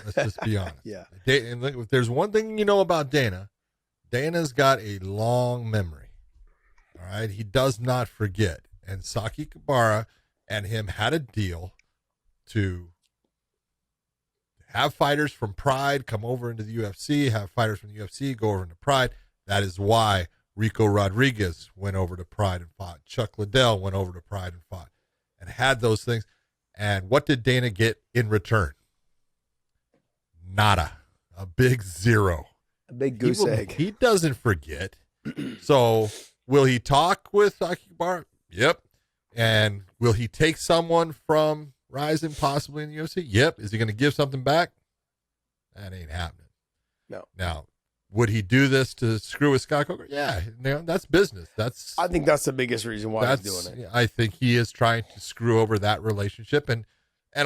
Let's just be honest. Yeah. And look, if there's one thing about Dana, Dana's got a long memory. All right. He does not forget. And Saki Ibarra and him had a deal to have fighters from Pride come over into the UFC, have fighters from the UFC go over into Pride. That is why Rico Rodriguez went over to Pride and fought. Chuck Liddell went over to Pride and fought and had those things. And what did Dana get in return? Nada. A big zero. A big goose egg. He doesn't forget. So will he talk with Saki Ibarra? Yep. And will he take someone from Rizin possibly in the UFC? Yep. Is he going to give something back? That ain't happening. No. Now, would he do this to screw with Scott Coker? Yeah. That's business. I think that's the biggest reason why he's doing it. I think he is trying to screw over that relationship. And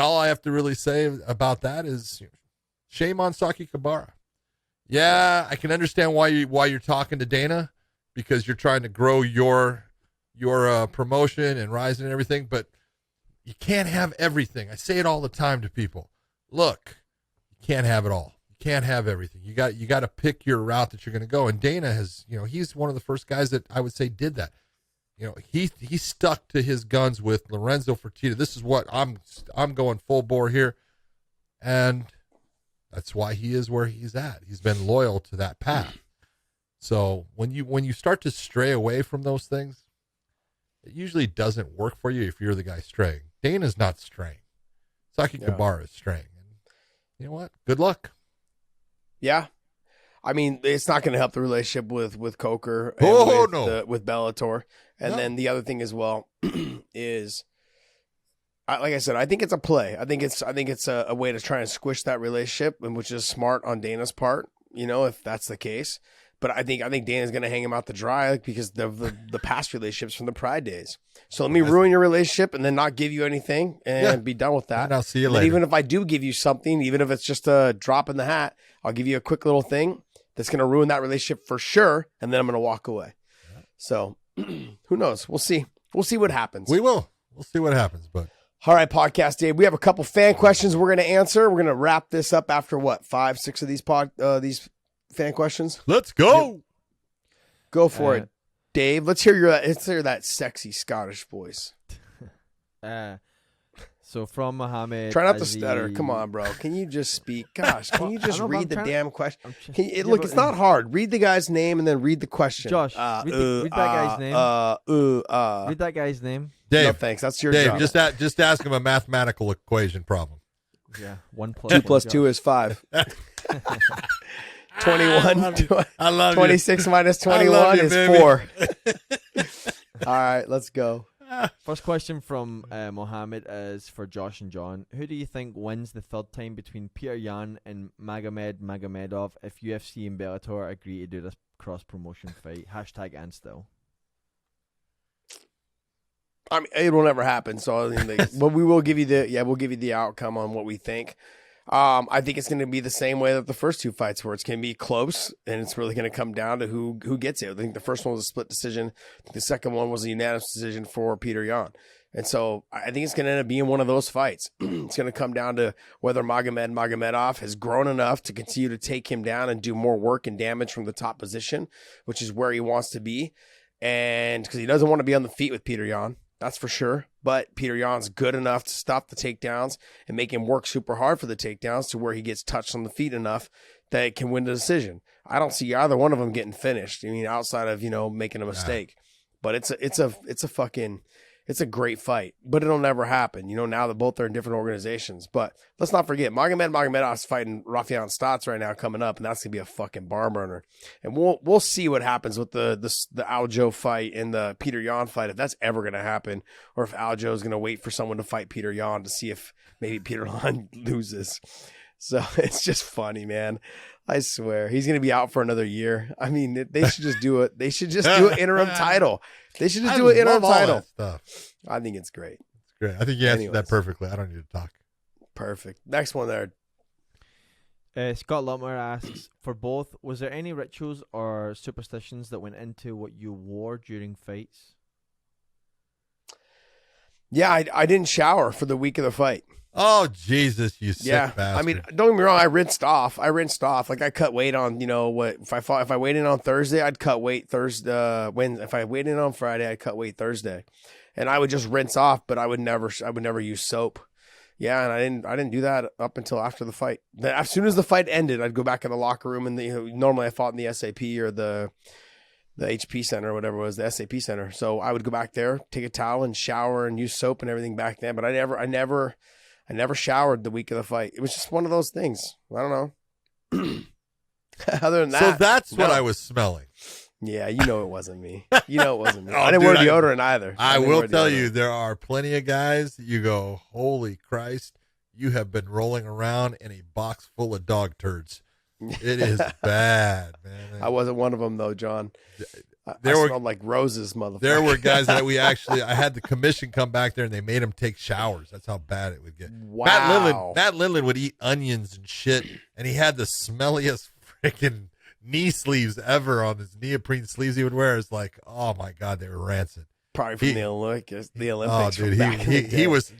all I have to really say about that is shame on Saki Ibarra. Yeah, I can understand why you're talking to Dana because you're trying to grow your promotion and Rizin and everything, but you can't have everything. I say it all the time to people. Look, you can't have it all. You can't have everything. You got to pick your route that you're going to go. And Dana has, he's one of the first guys that I would say did that. He stuck to his guns with Lorenzo Fertitta. This is what I'm going full bore here, and that's why he is where he's at. He's been loyal to that path. So when you start to stray away from those things, it usually doesn't work for you if you're the guy straying. Dana's not straying. Saki Kabara is straying. And you know what? Good luck. Yeah. I mean, it's not going to help the relationship with Coker and with Bellator. And then the other thing as well is, like I said, I think it's a play. I think it's a way to try and squish that relationship, and which is smart on Dana's part, if that's the case. But I think Dana's going to hang him out to dry because of the past relationships from the Pride days. So let me ruin your relationship and then not give you anything and be done with that. And I'll see you later. Even if I do give you something, even if it's just a drop in the hat, I'll give you a quick little thing that's going to ruin that relationship for sure, and then I'm going to walk away. Yeah. So who knows? We'll see. We'll see what happens. We will. We'll see what happens. But all right, Podcast Dave, we have a couple fan questions we're going to answer. We're going to wrap this up after 5, 6 of these fan questions. Let's go. Go for it, Dave. Let's hear that sexy Scottish voice. So from Mohammed, try not to stutter. Come on, bro. Can you just speak? Gosh, can you just read the damn question? Look, it's not hard. Read the guy's name and then read the question. Josh, read that guy's name. Read that guy's name. Dave, no, thanks. That's your Dave, job. just ask him a mathematical equation problem. Yeah, 1 + 2 + 2 is 5. 21. I love 26 you. minus 21 is baby. 4. All right, let's go. First question from Mohammed is for Josh and John. Who do you think wins the third time between Peter Yan and Magomed Magomedov if UFC and Bellator agree to do this cross-promotion fight? #andstill. I mean, it will never happen. So, but we will give you the outcome on what we think. I think it's going to be the same way that the first two fights were. It's going to be close, and it's really going to come down to who gets it. I think the first one was a split decision. The second one was a unanimous decision for Peter Yan. And so I think it's going to end up being one of those fights. It's going to come down to whether Magomedov has grown enough to continue to take him down and do more work and damage from the top position, which is where he wants to be. And because he doesn't want to be on the feet with Peter Yan. That's for sure. But Peter Yan's good enough to stop the takedowns and make him work super hard for the takedowns to where he gets touched on the feet enough that it can win the decision. I don't see either one of them getting finished. I mean, outside of, making a mistake. But it's a great fight, but it'll never happen. Now that both are in different organizations. But let's not forget, Magomedov's fighting Rafael Stotts right now coming up, and that's gonna be a fucking barn burner. And we'll see what happens with the Aljo fight and the Peter Yan fight, if that's ever gonna happen, or if Aljo is gonna wait for someone to fight Peter Yan to see if maybe Peter Yan loses. So it's just funny, man. I swear he's going to be out for another year. I mean, they should just do it. They should just do an interim title. They should just do an interim title. Stuff. I think it's great. It's great. I think you answered that perfectly. I don't need to talk. Perfect. Next one there. Scott Lutmer asks, for both, was there any rituals or superstitions that went into what you wore during fights? Yeah, I didn't shower for the week of the fight. Oh, Jesus, you sick bastard. I mean, don't get me wrong. I rinsed off. Like, I cut weight on, if I weighed in on Thursday, I'd cut weight Thursday. If I weighed in on Friday, I'd cut weight Thursday. And I would just rinse off, but I would never use soap. Yeah, and I didn't do that up until after the fight. As soon as the fight ended, I'd go back in the locker room, and normally I fought in the SAP or the HP center or whatever it was, the SAP center. So I would go back there, take a towel and shower and use soap and everything back then. But I never showered the week of the fight. It was just one of those things. I don't know. Other than that. So that's what I was smelling. Yeah, it wasn't me. It wasn't me. I didn't wear deodorant either. I will tell you, there are plenty of guys that you go, holy Christ, you have been rolling around in a box full of dog turds. It is bad, man. I wasn't one of them, though, John. I smelled like roses, motherfucker. There were guys that I had the commission come back there and they made them take showers. That's how bad it would get. Wow. Matt Lindland would eat onions and shit, and he had the smelliest freaking knee sleeves ever on his neoprene sleeves he would wear. It's like, oh my God, they were rancid. Probably from the Olympics. Oh, dude,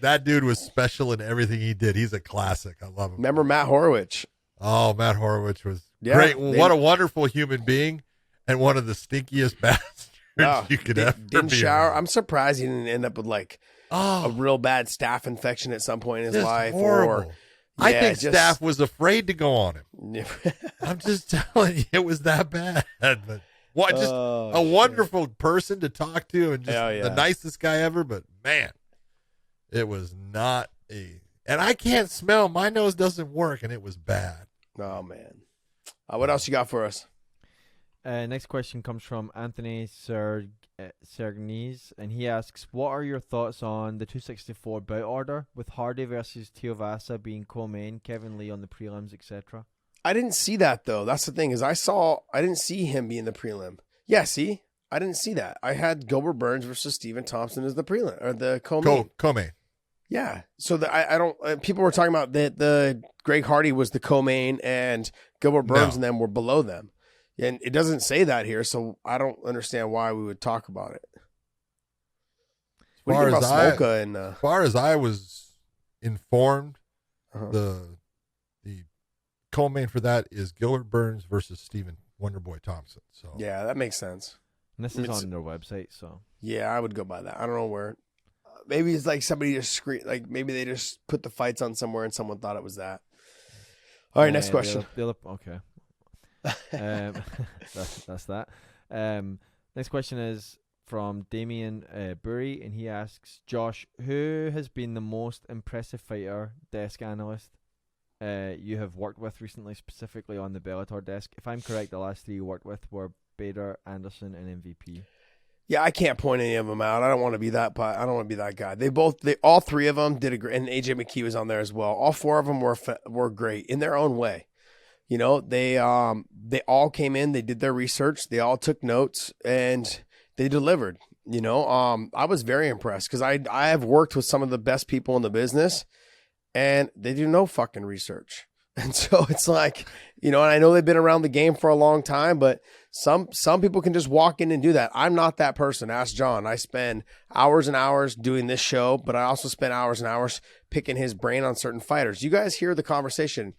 that dude was special in everything he did. He's a classic. I love him. Remember Matt Horowitz? Oh, Matt Horowitz was Yeah, great. What a wonderful human being, and one of the stinkiest bastards you could ever didn't be shower. around. I'm surprised he didn't end up with like a real bad staph infection at some point in his Just life. horrible. I think staff was afraid to go on him. Yeah. I'm just telling you, it was that bad. But just a wonderful person to talk to, and just the nicest guy ever. But man, it was not a. And I can't smell. My nose doesn't work, and it was bad. Oh man, what else you got for us? Next question comes from Anthony Sergnes, and he asks, what are your thoughts on the 264 bout order with Hardy versus Tuivasa being co-main, Kevin Lee on the prelims, etc.? I didn't see that, though. That's the thing, is I didn't see him being the prelim. Yeah, see? I didn't see that. I had Gilbert Burns versus Stephen Thompson as the prelim, or the co-main. Co-main. Yeah. So I don't, people were talking about that the Greg Hardy was the co-main and Gilbert Burns and them were below them. And it doesn't say that here, so I don't understand why we would talk about it. What do you think about Smolka and as far as I was informed, the co-main for that is Gilbert Burns versus Stephen Wonderboy Thompson. So yeah, that makes sense. And this is on their website, so yeah, I would go by that. I don't know where. Maybe it's like somebody just maybe they just put the fights on somewhere and someone thought it was that. All right, next question. Okay. That's that. Next question is from Damian Burry, and he asks, Josh, who has been the most impressive fighter desk analyst you have worked with recently, specifically on the Bellator desk? If I'm correct, the last 3 you worked with were Bader, Anderson, and MVP. Yeah, I can't point any of them out. I don't want to be that. I don't want to be that guy. All 3 of them did a great. And AJ McKee was on there as well. All 4 of them were great in their own way. You know, they all came in, they did their research, they all took notes, and they delivered. You know, I was very impressed because I have worked with some of the best people in the business, and they do no fucking research. And so it's like, you know, and I know they've been around the game for a long time, but some people can just walk in and do that. I'm not that person. Ask John. I spend hours and hours doing this show, but I also spend hours and hours picking his brain on certain fighters. You guys hear the conversation.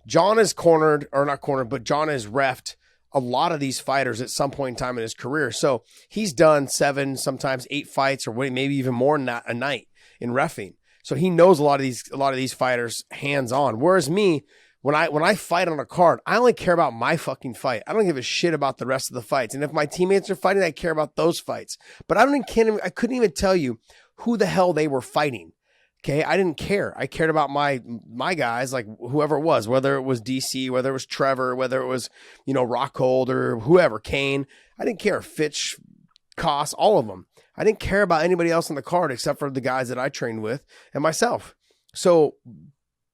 John is but John has reffed a lot of these fighters at some point in time in his career. So he's done 7, sometimes 8 fights, or maybe even more than that a night in reffing. So he knows a lot of these fighters hands on. Whereas me, when I fight on a card, I only care about my fucking fight. I don't give a shit about the rest of the fights. And if my teammates are fighting, I care about those fights. But I couldn't even tell you who the hell they were fighting. Okay, I didn't care. I cared about my guys, like whoever it was, whether it was DC, whether it was Trevor, whether it was, you know, Rockhold or whoever, Kane. I didn't care. Fitch, Koss, all of them. I didn't care about anybody else on the card except for the guys that I trained with and myself. So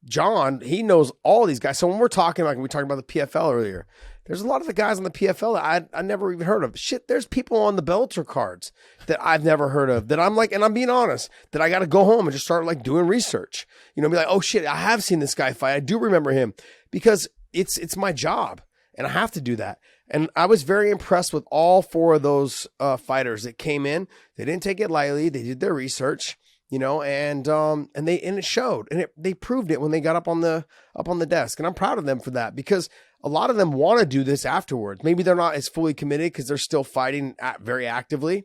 John, he knows all these guys. So when we talked about the PFL earlier, there's a lot of the guys on the PFL that I never even heard of. Shit, there's people on the Bellator cards that I've never heard of that I'm like, and I'm being honest, that I got to go home and just start like doing research. You know, be like, oh shit, I have seen this guy fight. I do remember him because it's my job and I have to do that. And I was very impressed with all 4 of those fighters that came in. They didn't take it lightly. They did their research. You know, and it showed, and they proved it when they got up on the desk, and I'm proud of them for that because a lot of them want to do this afterwards. Maybe they're not as fully committed because they're still fighting very actively,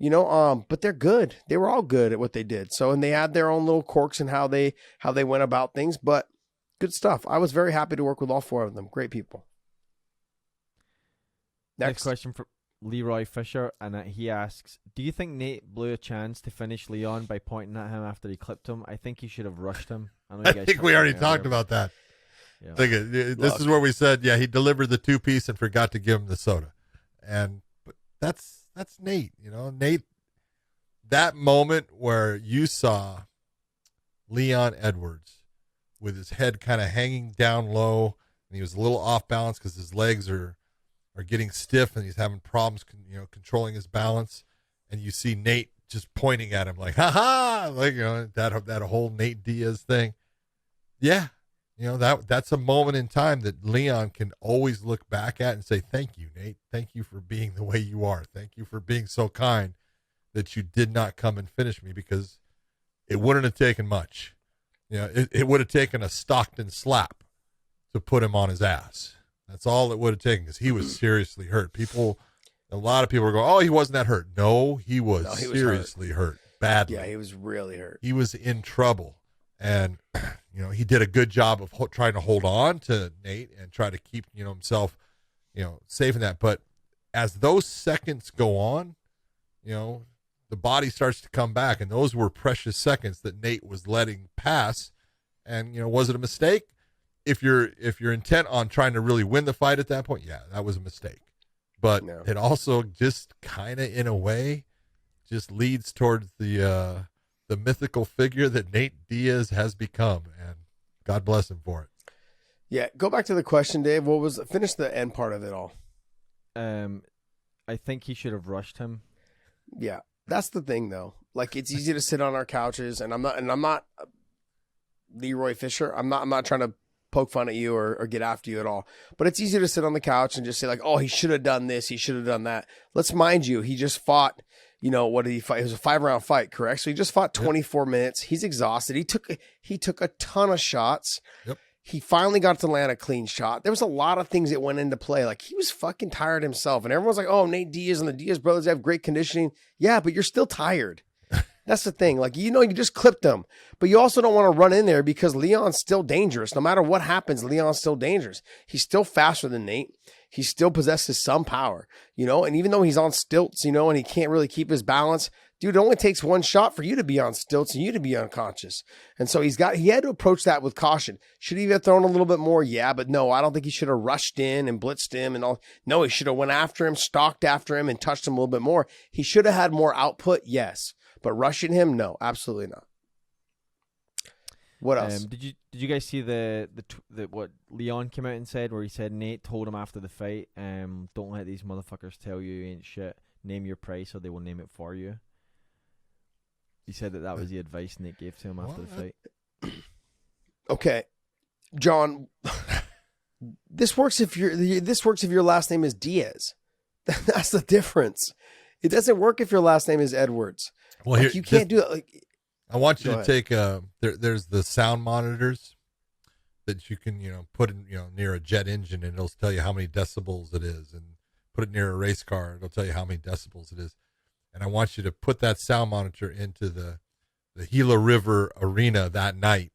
you know. But they're good. They were all good at what they did. So, and they had their own little quirks in how they went about things, but good stuff. I was very happy to work with all 4 of them. Great people. Next question from Leroy Fisher, and he asks, do you think Nate blew a chance to finish Leon by pointing at him after he clipped him? I think he should have rushed him. I think we already talked about that. Yeah. This is where we said, yeah, he delivered the 2-piece and forgot to give him the soda. But that's Nate, you know. Nate, that moment where you saw Leon Edwards with his head kind of hanging down low, and he was a little off balance because his legs are getting stiff and he's having problems, you know, controlling his balance. And you see Nate just pointing at him like, ha ha, like, you know, that whole Nate Diaz thing. Yeah. You know, that's a moment in time that Leon can always look back at and say, thank you, Nate. Thank you for being the way you are. Thank you for being so kind that you did not come and finish me, because it wouldn't have taken much. You know, it would have taken a Stockton slap to put him on his ass. That's all it would have taken because he was seriously hurt. A lot of people were going, "Oh, he wasn't that hurt." No, he was seriously hurt badly. Yeah, he was really hurt. He was in trouble, and he did a good job of trying to hold on to Nate and try to keep himself safe in that. But as those seconds go on, the body starts to come back, and those were precious seconds that Nate was letting pass. And was it a mistake? If you're intent on trying to really win the fight at that point, yeah, that was a mistake. But it also just kind of, in a way, just leads towards the mythical figure that Nate Diaz has become, and God bless him for it. Yeah, go back to the question, Dave. Finish the end part of it all. I think he should have rushed him. Yeah, that's the thing, though. Like, it's easy to sit on our couches, and I'm not Leroy Fisher. I'm not trying to poke fun at you or get after you at all. But it's easy to sit on the couch and just say, like, oh, he should have done this, he should have done that. Let's mind you, he just fought, what did he fight? It was a 5-round fight, correct? So he just fought 24 minutes. He's exhausted. He took a ton of shots. Yep. He finally got to land a clean shot. There was a lot of things that went into play. Like, he was fucking tired himself. And everyone's like, oh, Nate Diaz and the Diaz brothers have great conditioning. Yeah, but you're still tired. That's the thing. Like, you just clipped him, but you also don't want to run in there because Leon's still dangerous. No matter what happens, Leon's still dangerous. He's still faster than Nate. He still possesses some power, and even though he's on stilts, and he can't really keep his balance, dude, it only takes one shot for you to be on stilts and you to be unconscious. And so he had to approach that with caution. Should he have thrown a little bit more? Yeah, but no, I don't think he should have rushed in and blitzed him and all. No, he should have went after him, stalked after him, and touched him a little bit more. He should have had more output, yes. But rushing him, no, absolutely not. What else? Did you guys see the what Leon came out and said, where he said Nate told him after the fight, don't let these motherfuckers tell you ain't shit. Name your price, or they will name it for you. He said that was the advice Nate gave to him after the fight. Okay, John, this works if your last name is Diaz. That's the difference. It doesn't work if your last name is Edwards. Well, you can't do it. I want you to take there's the sound monitors that you can put in near a jet engine, and it'll tell you how many decibels it is, and put it near a race car, it'll tell you how many decibels it is. And I want you to put that sound monitor into the Gila River Arena that night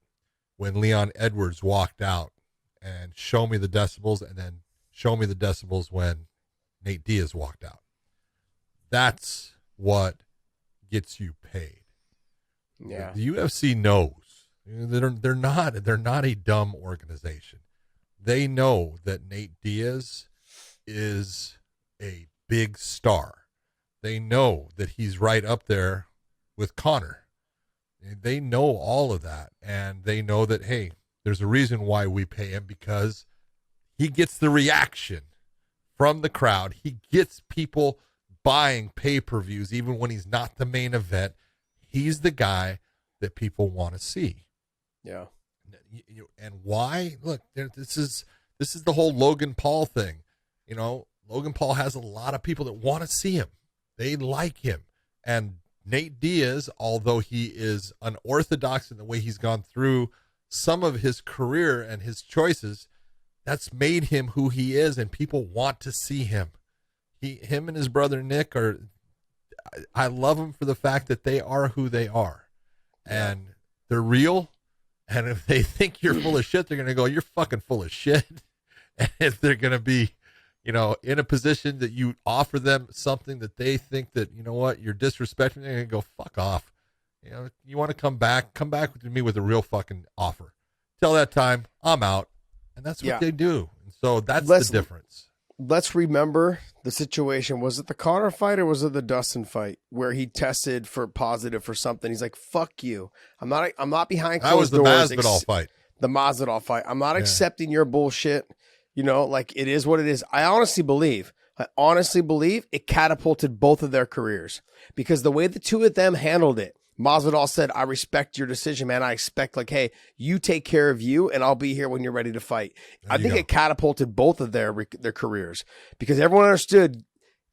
when Leon Edwards walked out, and show me the decibels, and then show me the decibels when Nate Diaz walked out. That's what gets you paid. Yeah. The UFC knows. They're not a dumb organization. They know that Nate Diaz is a big star. They know that he's right up there with Conor. They know all of that, and they know that, hey, there's a reason why we pay him, because he gets the reaction from the crowd. He gets people buying pay-per-views even when he's not the main event. He's the guy that people want to see. Yeah. And why? Look, this is the whole Logan Paul thing. Logan Paul has a lot of people that want to see him. They like him. And Nate Diaz, although he is unorthodox in the way he's gone through some of his career and his choices, that's made him who he is, and people want to see him. Him and his brother Nick I love them for the fact that they are who they are, and they're real. And if they think you're full of shit, they're going to go, you're fucking full of shit. And if they're going to be, in a position that you offer them something that they think that, you're disrespecting, they're going to go, fuck off. You want to come back to me with a real fucking offer. Till that time, I'm out. And that's what they do. And so that's the difference. Let's remember the situation. Was it the Conor fight or was it the Dustin fight where he tested for positive for something? He's like, fuck you. I'm not behind closed doors. That was the Masvidal fight. The Masvidal fight. I'm not accepting your bullshit. Like, it is what it is. I honestly believe it catapulted both of their careers, because the way the two of them handled it, Masvidal said, I respect your decision, man. I expect, like, hey, you take care of you, and I'll be here when you're ready to fight. I think it catapulted both of their careers, because everyone understood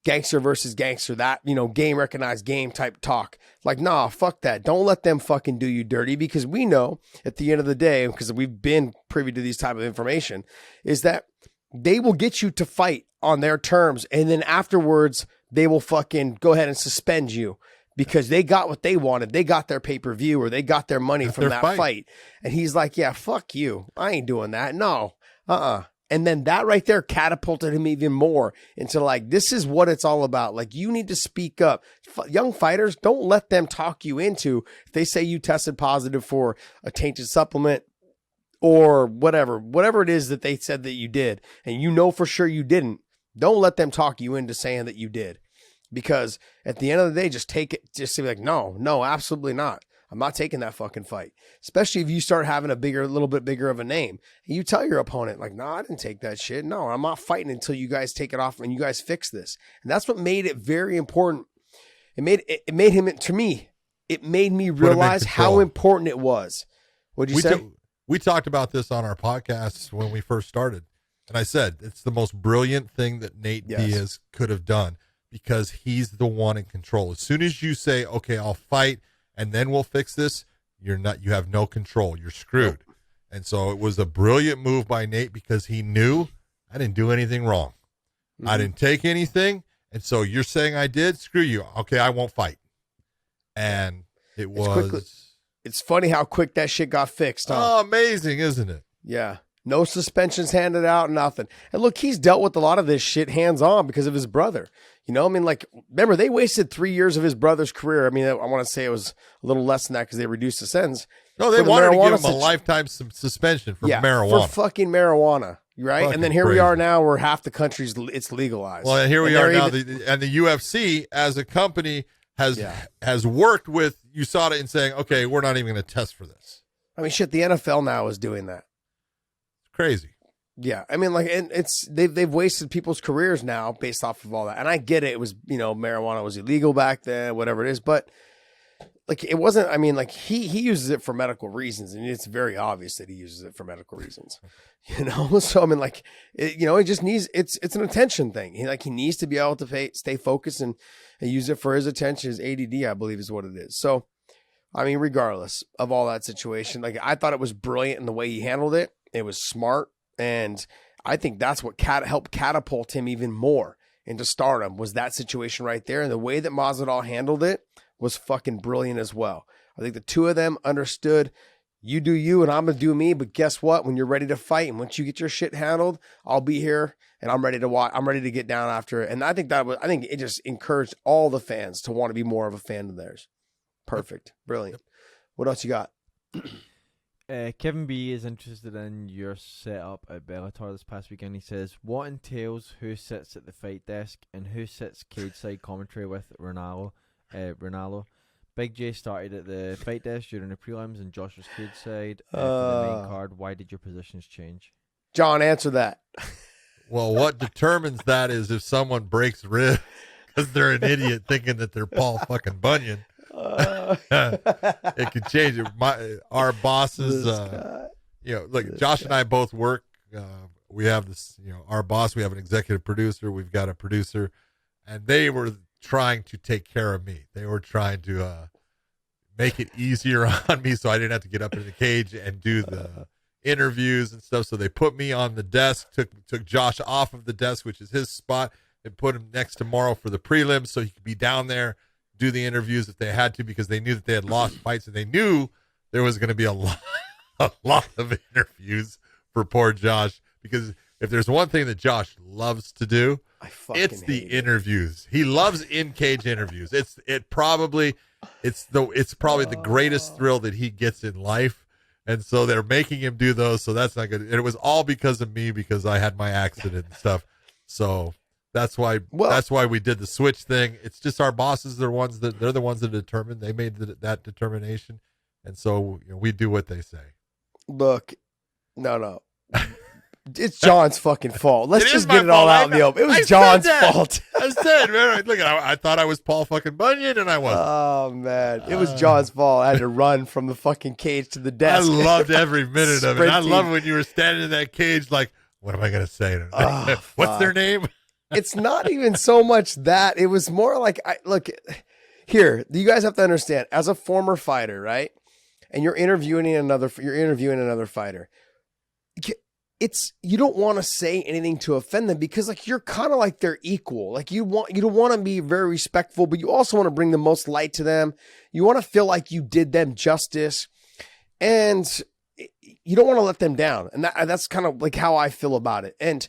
gangster versus gangster, that, game recognized game type talk. Like, nah, fuck that. Don't let them fucking do you dirty, because we know at the end of the day, because we've been privy to these type of information, is that they will get you to fight on their terms. And then afterwards, they will fucking go ahead and suspend you because they got what they wanted. They got their pay-per-view, or they got their money from that fight. And he's like, yeah, fuck you. I ain't doing that. No. And then that right there catapulted him even more into like, this is what it's all about. Like, you need to speak up. Young fighters, don't let them talk you into, if they say you tested positive for a tainted supplement or whatever it is that they said that you did, and for sure you didn't, don't let them talk you into saying that you did. Because at the end of the day, just take it, just say like, no, absolutely not. I'm not taking that fucking fight. Especially if you start having a little bit bigger of a name. And you tell your opponent, like, no, I didn't take that shit. No, I'm not fighting until you guys take it off and you guys fix this. And that's what made it very important. It made him, to me, it made me realize how important it was. What'd you say? We talked about this on our podcast when we first started. And I said, it's the most brilliant thing that Nate Diaz could have done, because he's the one in control. As soon as you say, okay, I'll fight, and then we'll fix this, you have no control. You're screwed. Nope. And so it was a brilliant move by Nate, because he knew I didn't do anything wrong. Mm-hmm. I didn't take anything. And so you're saying I did? Screw you. Okay, I won't fight. And it's funny how quick that shit got fixed. Huh? Oh, amazing, isn't it? Yeah. No suspensions handed out, nothing. And look, he's dealt with a lot of this shit hands-on because of his brother. Remember, they wasted 3 years of his brother's career. I mean, I want to say it was a little less than that because they reduced the sentence. No, they wanted to give him a lifetime suspension for marijuana. For fucking marijuana, right? Fucking and then here we are now where half the country's, it's legalized. Well, and here we are now, and the UFC as a company has worked with USADA in saying, okay, we're not even going to test for this. I mean, shit, the NFL now is doing that. It's crazy. Yeah, I mean, like, and they've wasted people's careers now based off of all that. And I get it; it was, marijuana was illegal back then, whatever it is. But like, it wasn't. I mean, like, he uses it for medical reasons, and it's very obvious that he uses it for medical reasons. So I mean, like, it just needs. It's an attention thing. He needs to be able to stay focused and use it for his attention. His ADD, I believe, is what it is. So, I mean, regardless of all that situation, like, I thought it was brilliant in the way he handled it. It was smart. And I think that's what helped catapult him even more into stardom, was that situation right there. And the way that Masvidal handled it was fucking brilliant as well. I think the two of them understood, you do you and I'm going to do me. But guess what? When you're ready to fight and once you get your shit handled, I'll be here and I'm ready to watch. I'm ready to get down after it. And I think it just encouraged all the fans to want to be more of a fan of theirs. Perfect. Brilliant. What else you got? Kevin B is interested in your setup at Bellator this past weekend. He says, what entails who sits at the fight desk and who sits cage side commentary with Ronaldo? Big J started at the fight desk during the prelims and Josh was cage side for the main card. Why did your positions change? John, answer that. Well, what determines that is if someone breaks rib because they're an idiot thinking that they're Paul fucking Bunyan. It could change it. Our bosses, look, Josh and I both work. We have this, our boss, we have an executive producer, we've got a producer, and they were trying to take care of me. They were trying to make it easier on me so I didn't have to get up in the cage and do the interviews and stuff. So they put me on the desk, took Josh off of the desk, which is his spot, and put him next to Morrow for the prelims so he could be down there, do the interviews if they had to, because they knew that they had lost fights and they knew there was going to be a lot of interviews for poor Josh, because if there's one thing that Josh loves to do, it's the interviews. He loves in-cage interviews. It's probably the greatest thrill that he gets in life. And so they're making him do those. So that's not good. And it was all because of me, because I had my accident and stuff. So that's why we did the switch thing. It's just our bosses. They're the ones that determine. They made that determination. And so we do what they say. Look, no. It's John's fucking fault. Let's just get it all out in the open. It was John's fault. I said, man, look, I thought I was Paul fucking Bunyan, and I wasn't. Oh, man. It was John's fault. I had to run from the fucking cage to the desk. I loved every minute of it. I love when you were standing in that cage like, what am I going to say? What's their name? it's not even so much that. It was more like, look, here, you guys have to understand, as a former fighter, right? And you're interviewing another fighter. You don't want to say anything to offend them because like you're kind of like their equal. Like you don't want to be very respectful, but you also want to bring the most light to them. You want to feel like you did them justice, and you don't want to let them down. And that's kind of like how I feel about it. And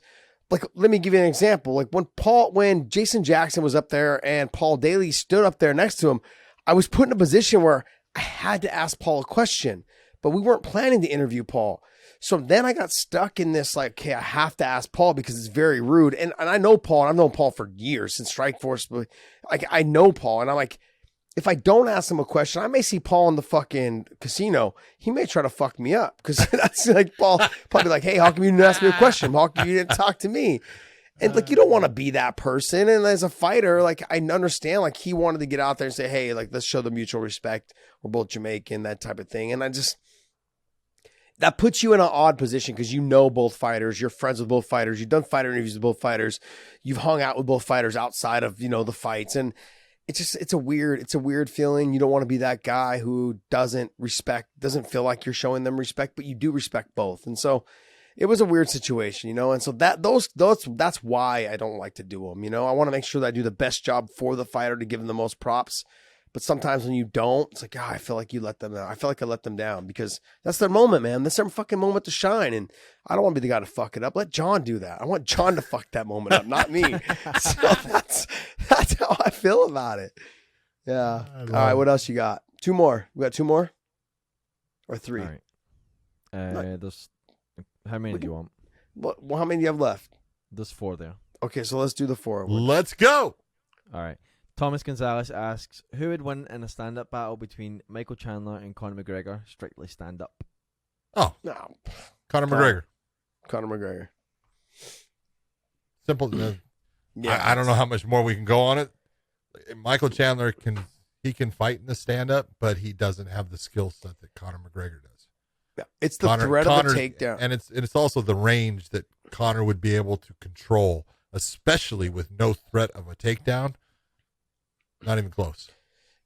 like, let me give you an example. Like when Jason Jackson was up there and Paul Daly stood up there next to him, I was put in a position where I had to ask Paul a question, but we weren't planning to interview Paul. So then I got stuck in this, like, okay, I have to ask Paul because it's very rude. And I know Paul, and I've known Paul for years since Strikeforce. But like, I know Paul, and I'm like, if I don't ask him a question, I may see Paul in the fucking casino. He may try to fuck me up because that's like Paul probably like, hey, how come you didn't ask me a question? How come you didn't talk to me? And like, you don't want to be that person. And as a fighter, like, I understand, like, he wanted to get out there and say, hey, like, let's show the mutual respect. We're both Jamaican, that type of thing. And that puts you in an odd position because you know both fighters. You're friends with both fighters. You've done fighter interviews with both fighters. You've hung out with both fighters outside of, the fights. And it's a weird feeling. You don't want to be that guy who doesn't feel like you're showing them respect, but you do respect both. And so it was a weird situation, And so that's why I don't like to do them. I want to make sure that I do the best job for the fighter to give them the most props. But sometimes when you don't, it's like, I feel like you let them down. I feel like I let them down because that's their moment, man. That's their fucking moment to shine. And I don't want to be the guy to fuck it up. Let John do that. I want John to fuck that moment up, not me. So that's how I feel about it. Yeah. All right. What else you got? Two more. We got two more? Or three? All right. How many do you want? Well, how many do you have left? There's 4 there. Okay, so let's do the 4. Let's go. All right. Thomas Gonzalez asks, who would win in a stand-up battle between Michael Chandler and Conor McGregor? Strictly stand-up. Oh. No. Conor McGregor. Conor McGregor. Simple. Yeah. I don't know how much more we can go on it. Michael Chandler can fight in the stand-up, but he doesn't have the skill set that Conor McGregor does. Yeah. It's the threat of the takedown. And it's also the range that Conor would be able to control, especially with no threat of a takedown. Not even close.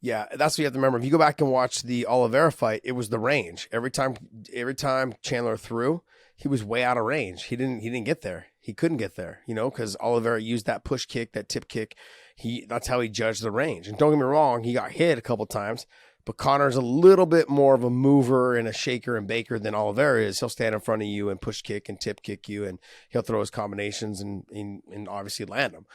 Yeah, that's what you have to remember. If you go back and watch the Oliveira fight, it was the range. Every time Chandler threw, he was way out of range. He didn't get there. He couldn't get there, because Oliveira used that push kick, that tip kick. That's how he judged the range. And don't get me wrong, he got hit a couple times, but Conor's a little bit more of a mover and a shaker and baker than Oliveira is. He'll stand in front of you and push kick and tip kick you, and he'll throw his combinations and obviously land them.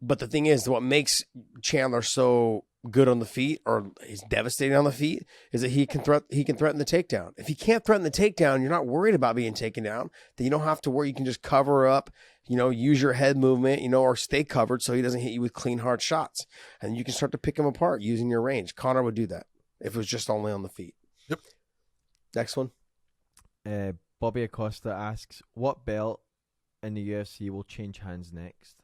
But the thing is, what makes Chandler so good on the feet, or he's devastating on the feet, is that he can threaten the takedown. If he can't threaten the takedown, you're not worried about being taken down. Then you don't have to worry. You can just cover up, use your head movement, or stay covered so he doesn't hit you with clean, hard shots. And you can start to pick him apart using your range. Conor would do that if it was just only on the feet. Yep. Next one. Bobby Acosta asks, what belt in the UFC will change hands next?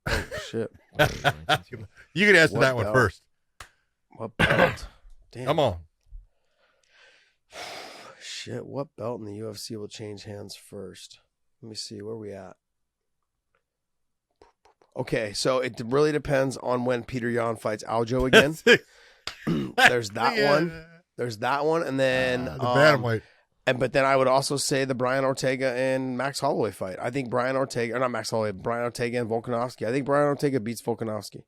Oh, shit. You can answer that one first. What belt? Damn. Come on. Shit, what belt in the UFC will change hands first? Let me see. Where are we at? Okay, so it really depends on when Peter Yan fights Aljo again. There's that one. There's that one. And then... the bantamweight. But then I would also say the Brian Ortega and Max Holloway fight. I think Brian Ortega and Volkanovski. I think Brian Ortega beats Volkanovski.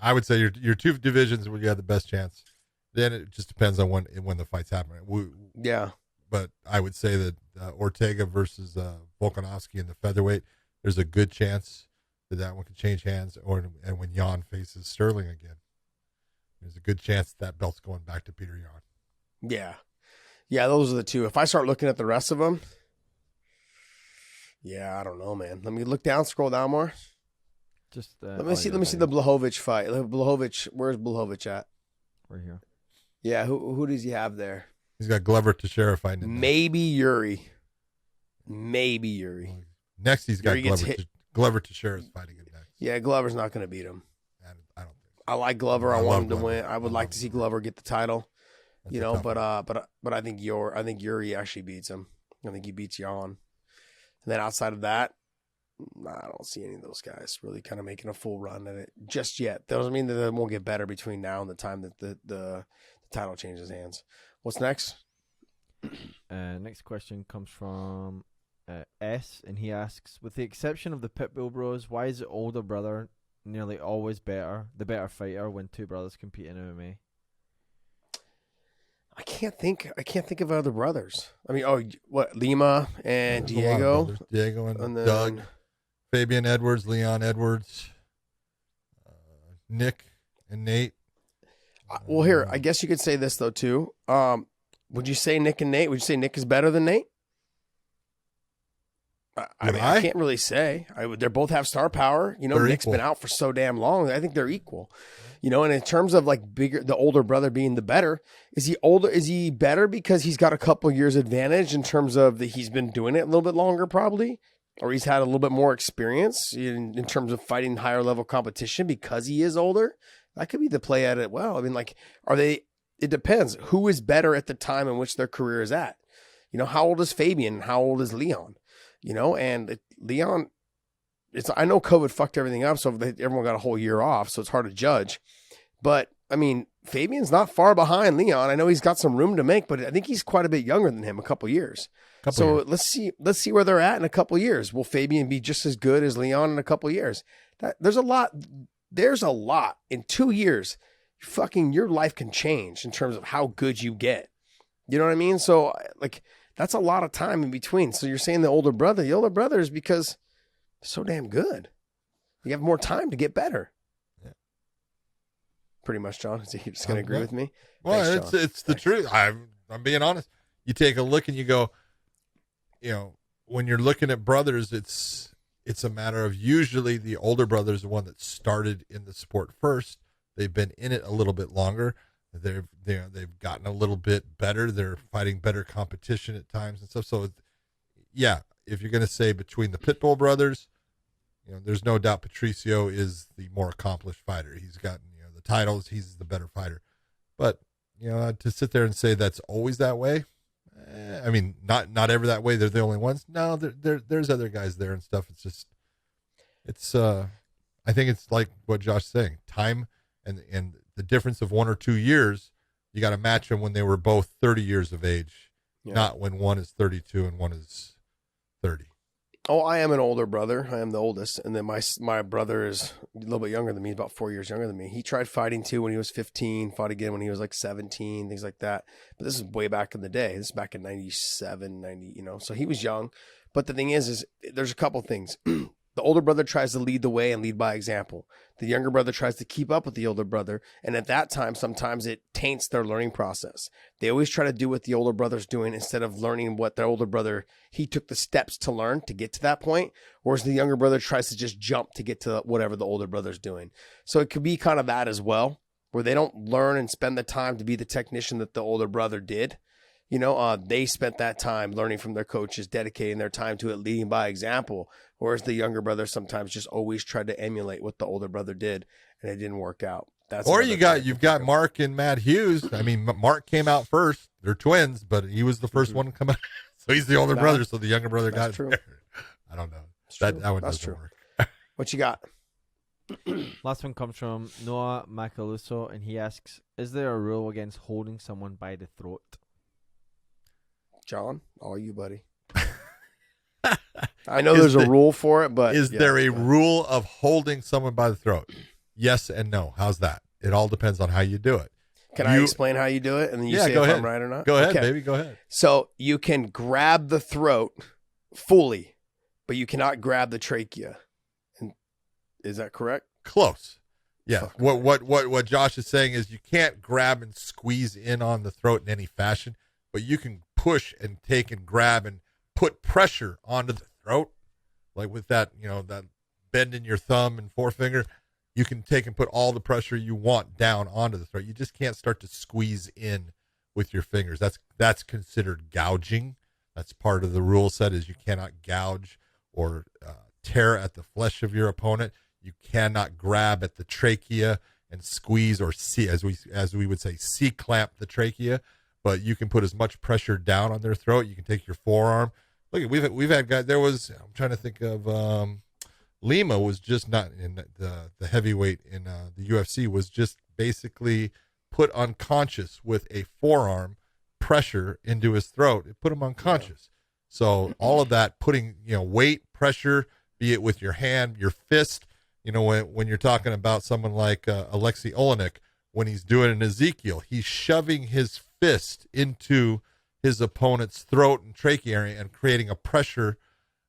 I would say your two divisions where you have the best chance. Then it just depends on when the fights happen. Yeah. But I would say that Ortega versus Volkanovski in the featherweight, there's a good chance that one could change hands. And when Yan faces Sterling again, there's a good chance that belt's going back to Peter Yan. Yeah. Yeah, those are the two. If I start looking at the rest of them, I don't know, man. Let me look down, scroll down more. Just let me see the Blachowicz fight. Blachowicz, where's Blachowicz at? Right here. Yeah, who does he have there? He's got Glover Teixeira fighting. Maybe Yuri. Next, he's got Glover Teixeira's fighting him next. Yeah, Glover's not going to beat him. I don't think so. I like Glover. I want him to win. I would like to see Glover get the title. That's but I think Yuri actually beats him. I think he beats Yan. And then outside of that, I don't see any of those guys really kind of making a full run at it just yet. That doesn't mean that it won't get better between now and the time that the title changes hands. What's next? Next question comes from S, and he asks, with the exception of the Pitbull Bros, why is the older brother nearly always the better fighter when two brothers compete in MMA? I can't think of other brothers. I mean, Lima and Diego? Diego and then Doug. Fabian Edwards, Leon Edwards, Nick and Nate. Well, here, I guess you could say this, though, too. Would you say Nick and Nate? Would you say Nick is better than Nate? I can't really say. They both have star power. They're Nick's equal. been out for so damn long. I think they're equal. And in terms of like the older brother being the better, is he older? Is he better because he's got a couple years advantage in terms of that he's been doing it a little bit longer, probably? Or he's had a little bit more experience in terms of fighting higher level competition because he is older. That could be the play at it. Well, I mean, like, it depends. Who is better at the time in which their career is at? How old is Fabian? How old is Leon? And Leon, I know COVID fucked everything up. So everyone got a whole year off. So it's hard to judge. But I mean, Fabian's not far behind Leon. I know he's got some room to make, but I think he's quite a bit younger than him, a couple years. Let's see where they're at in a couple years. Will Fabian be just as good as Leon in a couple years? There's a lot in 2 years. Your life can change in terms of how good you get. You know what I mean? So like, that's a lot of time in between. So you're saying the older brother is because they're so damn good. You have more time to get better. Yeah. Pretty much, John. Is he just going to agree with me? Well, Thanks, it's the truth. I'm being honest. You take a look and you go, when you're looking at brothers, it's a matter of usually the older brother is the one that started in the sport first. They've been in it a little bit longer. They've gotten a little bit better. They're fighting better competition at times and stuff. So, yeah, if you're going to say between the Pitbull brothers, there's no doubt Patricio is the more accomplished fighter. He's gotten the titles. He's the better fighter. But to sit there and say that's always that way. I mean, not ever that way. They're the only ones. No, there's other guys there and stuff. I think it's like what Josh's saying. Time and the difference of 1 or 2 years, you got to match them when they were both 30 years of age, not when one is 32 and one is 30. Oh, I am an older brother. I am the oldest. And then my brother is a little bit younger than me, about 4 years younger than me. He tried fighting too when he was 15, fought again when he was like 17, things like that. But this is way back in the day. This is back in 97, 90, so he was young. But the thing is there's a couple things. The older brother tries to lead the way and lead by example. The younger brother tries to keep up with the older brother. And at that time, sometimes it taints their learning process. They always try to do what the older brother's doing instead of learning what their older brother, he took the steps to learn to get to that point. Whereas the younger brother tries to just jump to get to whatever the older brother's doing. So it could be kind of that as well, where they don't learn and spend the time to be the technician that the older brother did. They spent that time learning from their coaches, dedicating their time to it, leading by example. Whereas the younger brother sometimes just always tried to emulate what the older brother did, and it didn't work out. You've got Mark and Matt Hughes. I mean, Mark came out first. They're twins, but he was the first one to come out. So he's the older brother, so the younger brother got it. True. I don't know. That one doesn't work. What you got? Last one comes from Noah Macaluso, and he asks, is there a rule against holding someone by the throat? John, all you, buddy. I know there's a rule for it, but is there a rule of holding someone by the throat? Yes and no. How's that? It all depends on how you do it. Can I explain how you do it, and then you say if I'm right or not? Go ahead, baby. Go ahead. So you can grab the throat fully, but you cannot grab the trachea. And is that correct? Close. Yeah. What Josh is saying is you can't grab and squeeze in on the throat in any fashion, but you can push and take and grab and put pressure onto the throat, like with that, that bend in your thumb and forefinger. You can take and put all the pressure you want down onto the throat. You just can't start to squeeze in with your fingers. That's considered gouging. That's part of the rule set is you cannot gouge or tear at the flesh of your opponent. You cannot grab at the trachea and squeeze or as we would say, C-clamp the trachea. But you can put as much pressure down on their throat. You can take your forearm, Look, we've had guys. There was, I'm trying to think of, Lima was just not in the heavyweight in the UFC, was just basically put unconscious with a forearm pressure into his throat. It put him unconscious. So all of that, putting weight, pressure, be it with your hand, your fist. When you're talking about someone like Alexei Olenek, when he's doing an Ezekiel, he's shoving his fist into his opponent's throat and trachea area and creating a pressure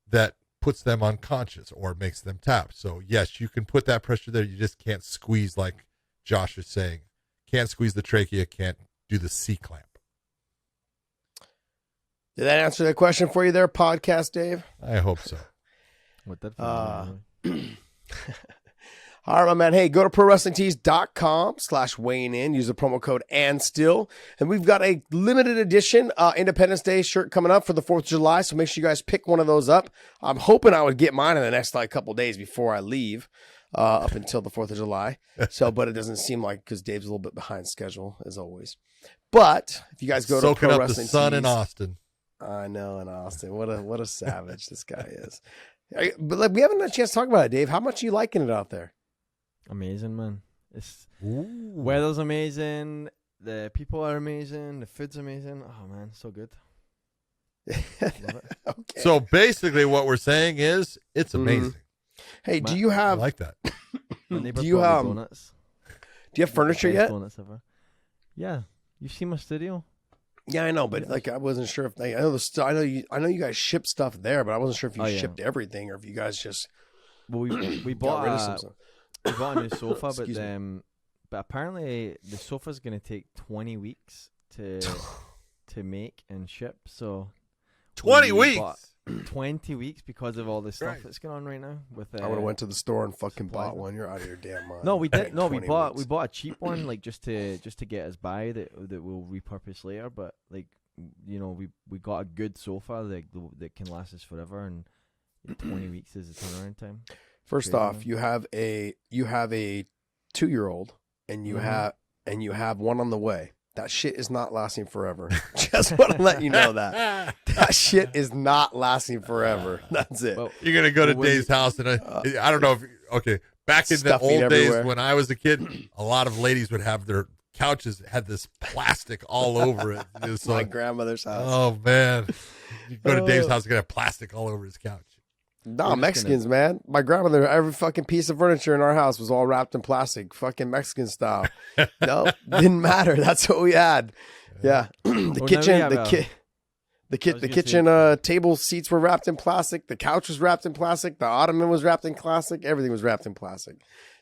that puts them unconscious or makes them tap. So yes, you can put that pressure there. You just can't squeeze, like Josh is saying. Can't squeeze the trachea, can't do the C-clamp. Did that answer the question for you there, Podcast Dave? I hope so. What that? All right, my man. Hey, go to prowrestlingtees.com/weighing in. Use the promo code ANDSTILL. And we've got a limited edition Independence Day shirt coming up for the 4th of July. So make sure you guys pick one of those up. I'm hoping I would get mine in the next couple days before I leave up until the 4th of July. But it doesn't seem like, because Dave's a little bit behind schedule as always. But if you guys go soaking to up Pro the Wrestling sun Tees, in Austin. I know, in Austin. What a savage this guy is. But we haven't had a chance to talk about it, Dave. How much are you liking it out there? Amazing, man. Weather's amazing. The people are amazing. The food's amazing. Oh man, so good. Love it. Okay. So basically, what we're saying is it's amazing. Hey, do you I have like that. My neighbor Do you, brought me donuts. do you have furniture Best yet? Donuts ever. Yeah, you see my studio? Yeah, I know, but I wasn't sure if I know I know you guys ship stuff there, but I wasn't sure if you shipped everything or if you guys just Well, we got rid of some bought stuff. we bought a new sofa, Excuse me. but apparently the sofa's gonna take 20 weeks to make and ship. So 20 we bought weeks. 20 weeks because of all the stuff Right. that's going on right now. With I would have went to the store and fucking supply. bought one. You're out of your damn mind. No, we did. No, we 20 bought weeks. a cheap one, like just to get us by that we'll repurpose later. But like, we got a good sofa that can last us forever, and 20 weeks is the turnaround time. First Crazy, off, man. you have a 2-year-old and you have one on the way. That shit is not lasting forever. Just want to let you know that. That shit is not lasting forever. That's it. Well, You're going to go to Well, Dave's house, and I don't know if, okay, back in the Stuffing old everywhere. days when I was a kid, a lot of ladies would have their couches that had this plastic all over it. It was My like, grandmother's house. oh, man. You go to Dave's house, you're going to have plastic all over his couch. Nah, Mexicans, man. My grandmother, every fucking piece of furniture in our house was all wrapped in plastic, fucking Mexican style. No, didn't matter. That's what we had. Yeah, the Well, kitchen, now we have the I was gonna kitchen table seats were wrapped in plastic. The couch was wrapped in plastic. The ottoman was wrapped in plastic. Everything was wrapped in plastic.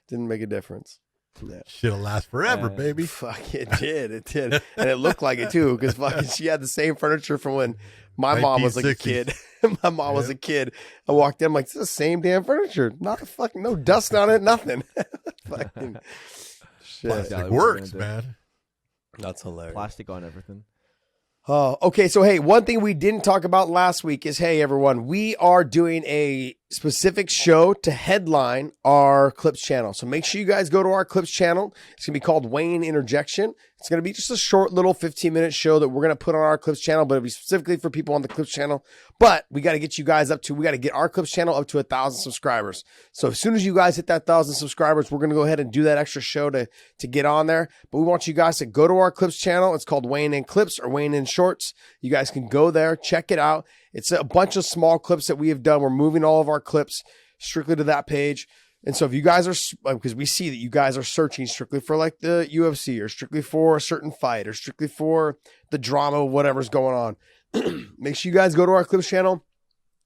Didn't make a difference. Yeah. Shit'll last forever, baby. Fuck, it did, and it looked like it too, because fucking she had the same furniture from when my mom was like a 1960s. kid. My mom was a kid. I walked in, I'm like, this is the same damn furniture. Not fucking no dust on it, nothing. Fucking shit. Plastic Yeah, works, we're gonna man. That's hilarious. plastic on everything. Oh, okay. So, hey, one thing we didn't talk about last week is, hey, everyone, we are doing a specific show to headline our Clips channel. So make sure you guys go to our Clips channel. It's going to be called Wayne Interjection. It's going to be just a short little 15-minute show that we're going to put on our Clips channel, but it'll be specifically for people on the Clips channel. But we got to get you guys we got to get our Clips channel up to 1,000 subscribers. So as soon as you guys hit that 1,000 subscribers, we're going to go ahead and do that extra show to get on there. But we want you guys to go to our Clips channel. It's called Wayne in Clips or Wayne in Shorts. You guys can go there, check it out. It's a bunch of small clips that we have done. We're moving all of our clips strictly to that page. And so if you guys are, because we see that you guys are searching strictly for like the UFC or strictly for a certain fight or strictly for the drama of whatever's going on, make sure you guys go to our Clips channel.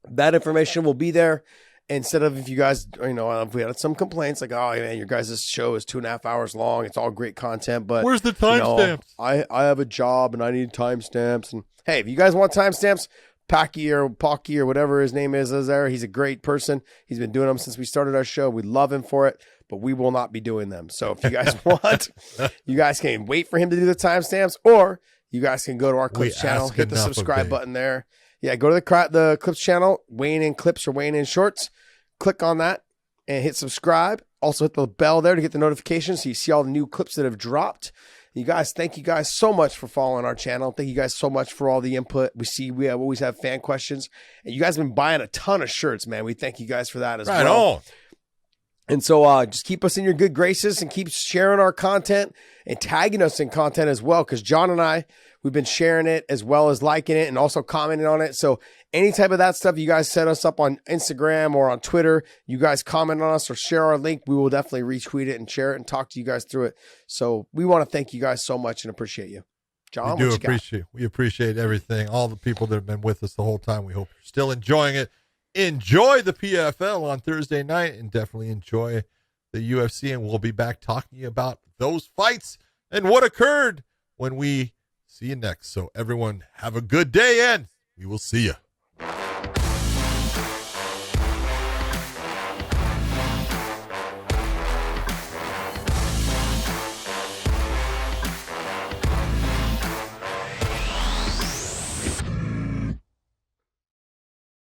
That information will be there. Instead of, if you guys, if we had some complaints like, oh man, your guys' show is 2.5 hours long. It's all great content, but Where's the timestamps? I have a job and I need timestamps. And hey, if you guys want timestamps, Packy or whatever his name is there. He's a great person. He's been doing them since we started our show. We love him for it, but we will not be doing them. So if you guys want, you guys can wait for him to do the timestamps, or you guys can go to our Clips channel, hit the subscribe button there. Yeah, go to the Clips channel, Wayne in Clips or Wayne in Shorts. Click on that and hit subscribe. Also hit the bell there to get the notifications so you see all the new clips that have dropped. You guys, thank you guys so much for following our channel. Thank you guys so much for all the input. We always have fan questions, and you guys have been buying a ton of shirts, man. We thank you guys for that as well. On. And so just keep us in your good graces and keep sharing our content and tagging us in content as well, because John and I, we've been sharing it as well as liking it and also commenting on it. So any type of that stuff, you guys set us up on Instagram or on Twitter, you guys comment on us or share our link, we will definitely retweet it and share it and talk to you guys through it. So we want to thank you guys so much and appreciate you. John, We appreciate everything. All the people that have been with us the whole time. We hope you're still enjoying it. Enjoy the PFL on Thursday night and definitely enjoy the UFC. And we'll be back talking about those fights and what occurred when we see you next. So everyone have a good day and we will see you.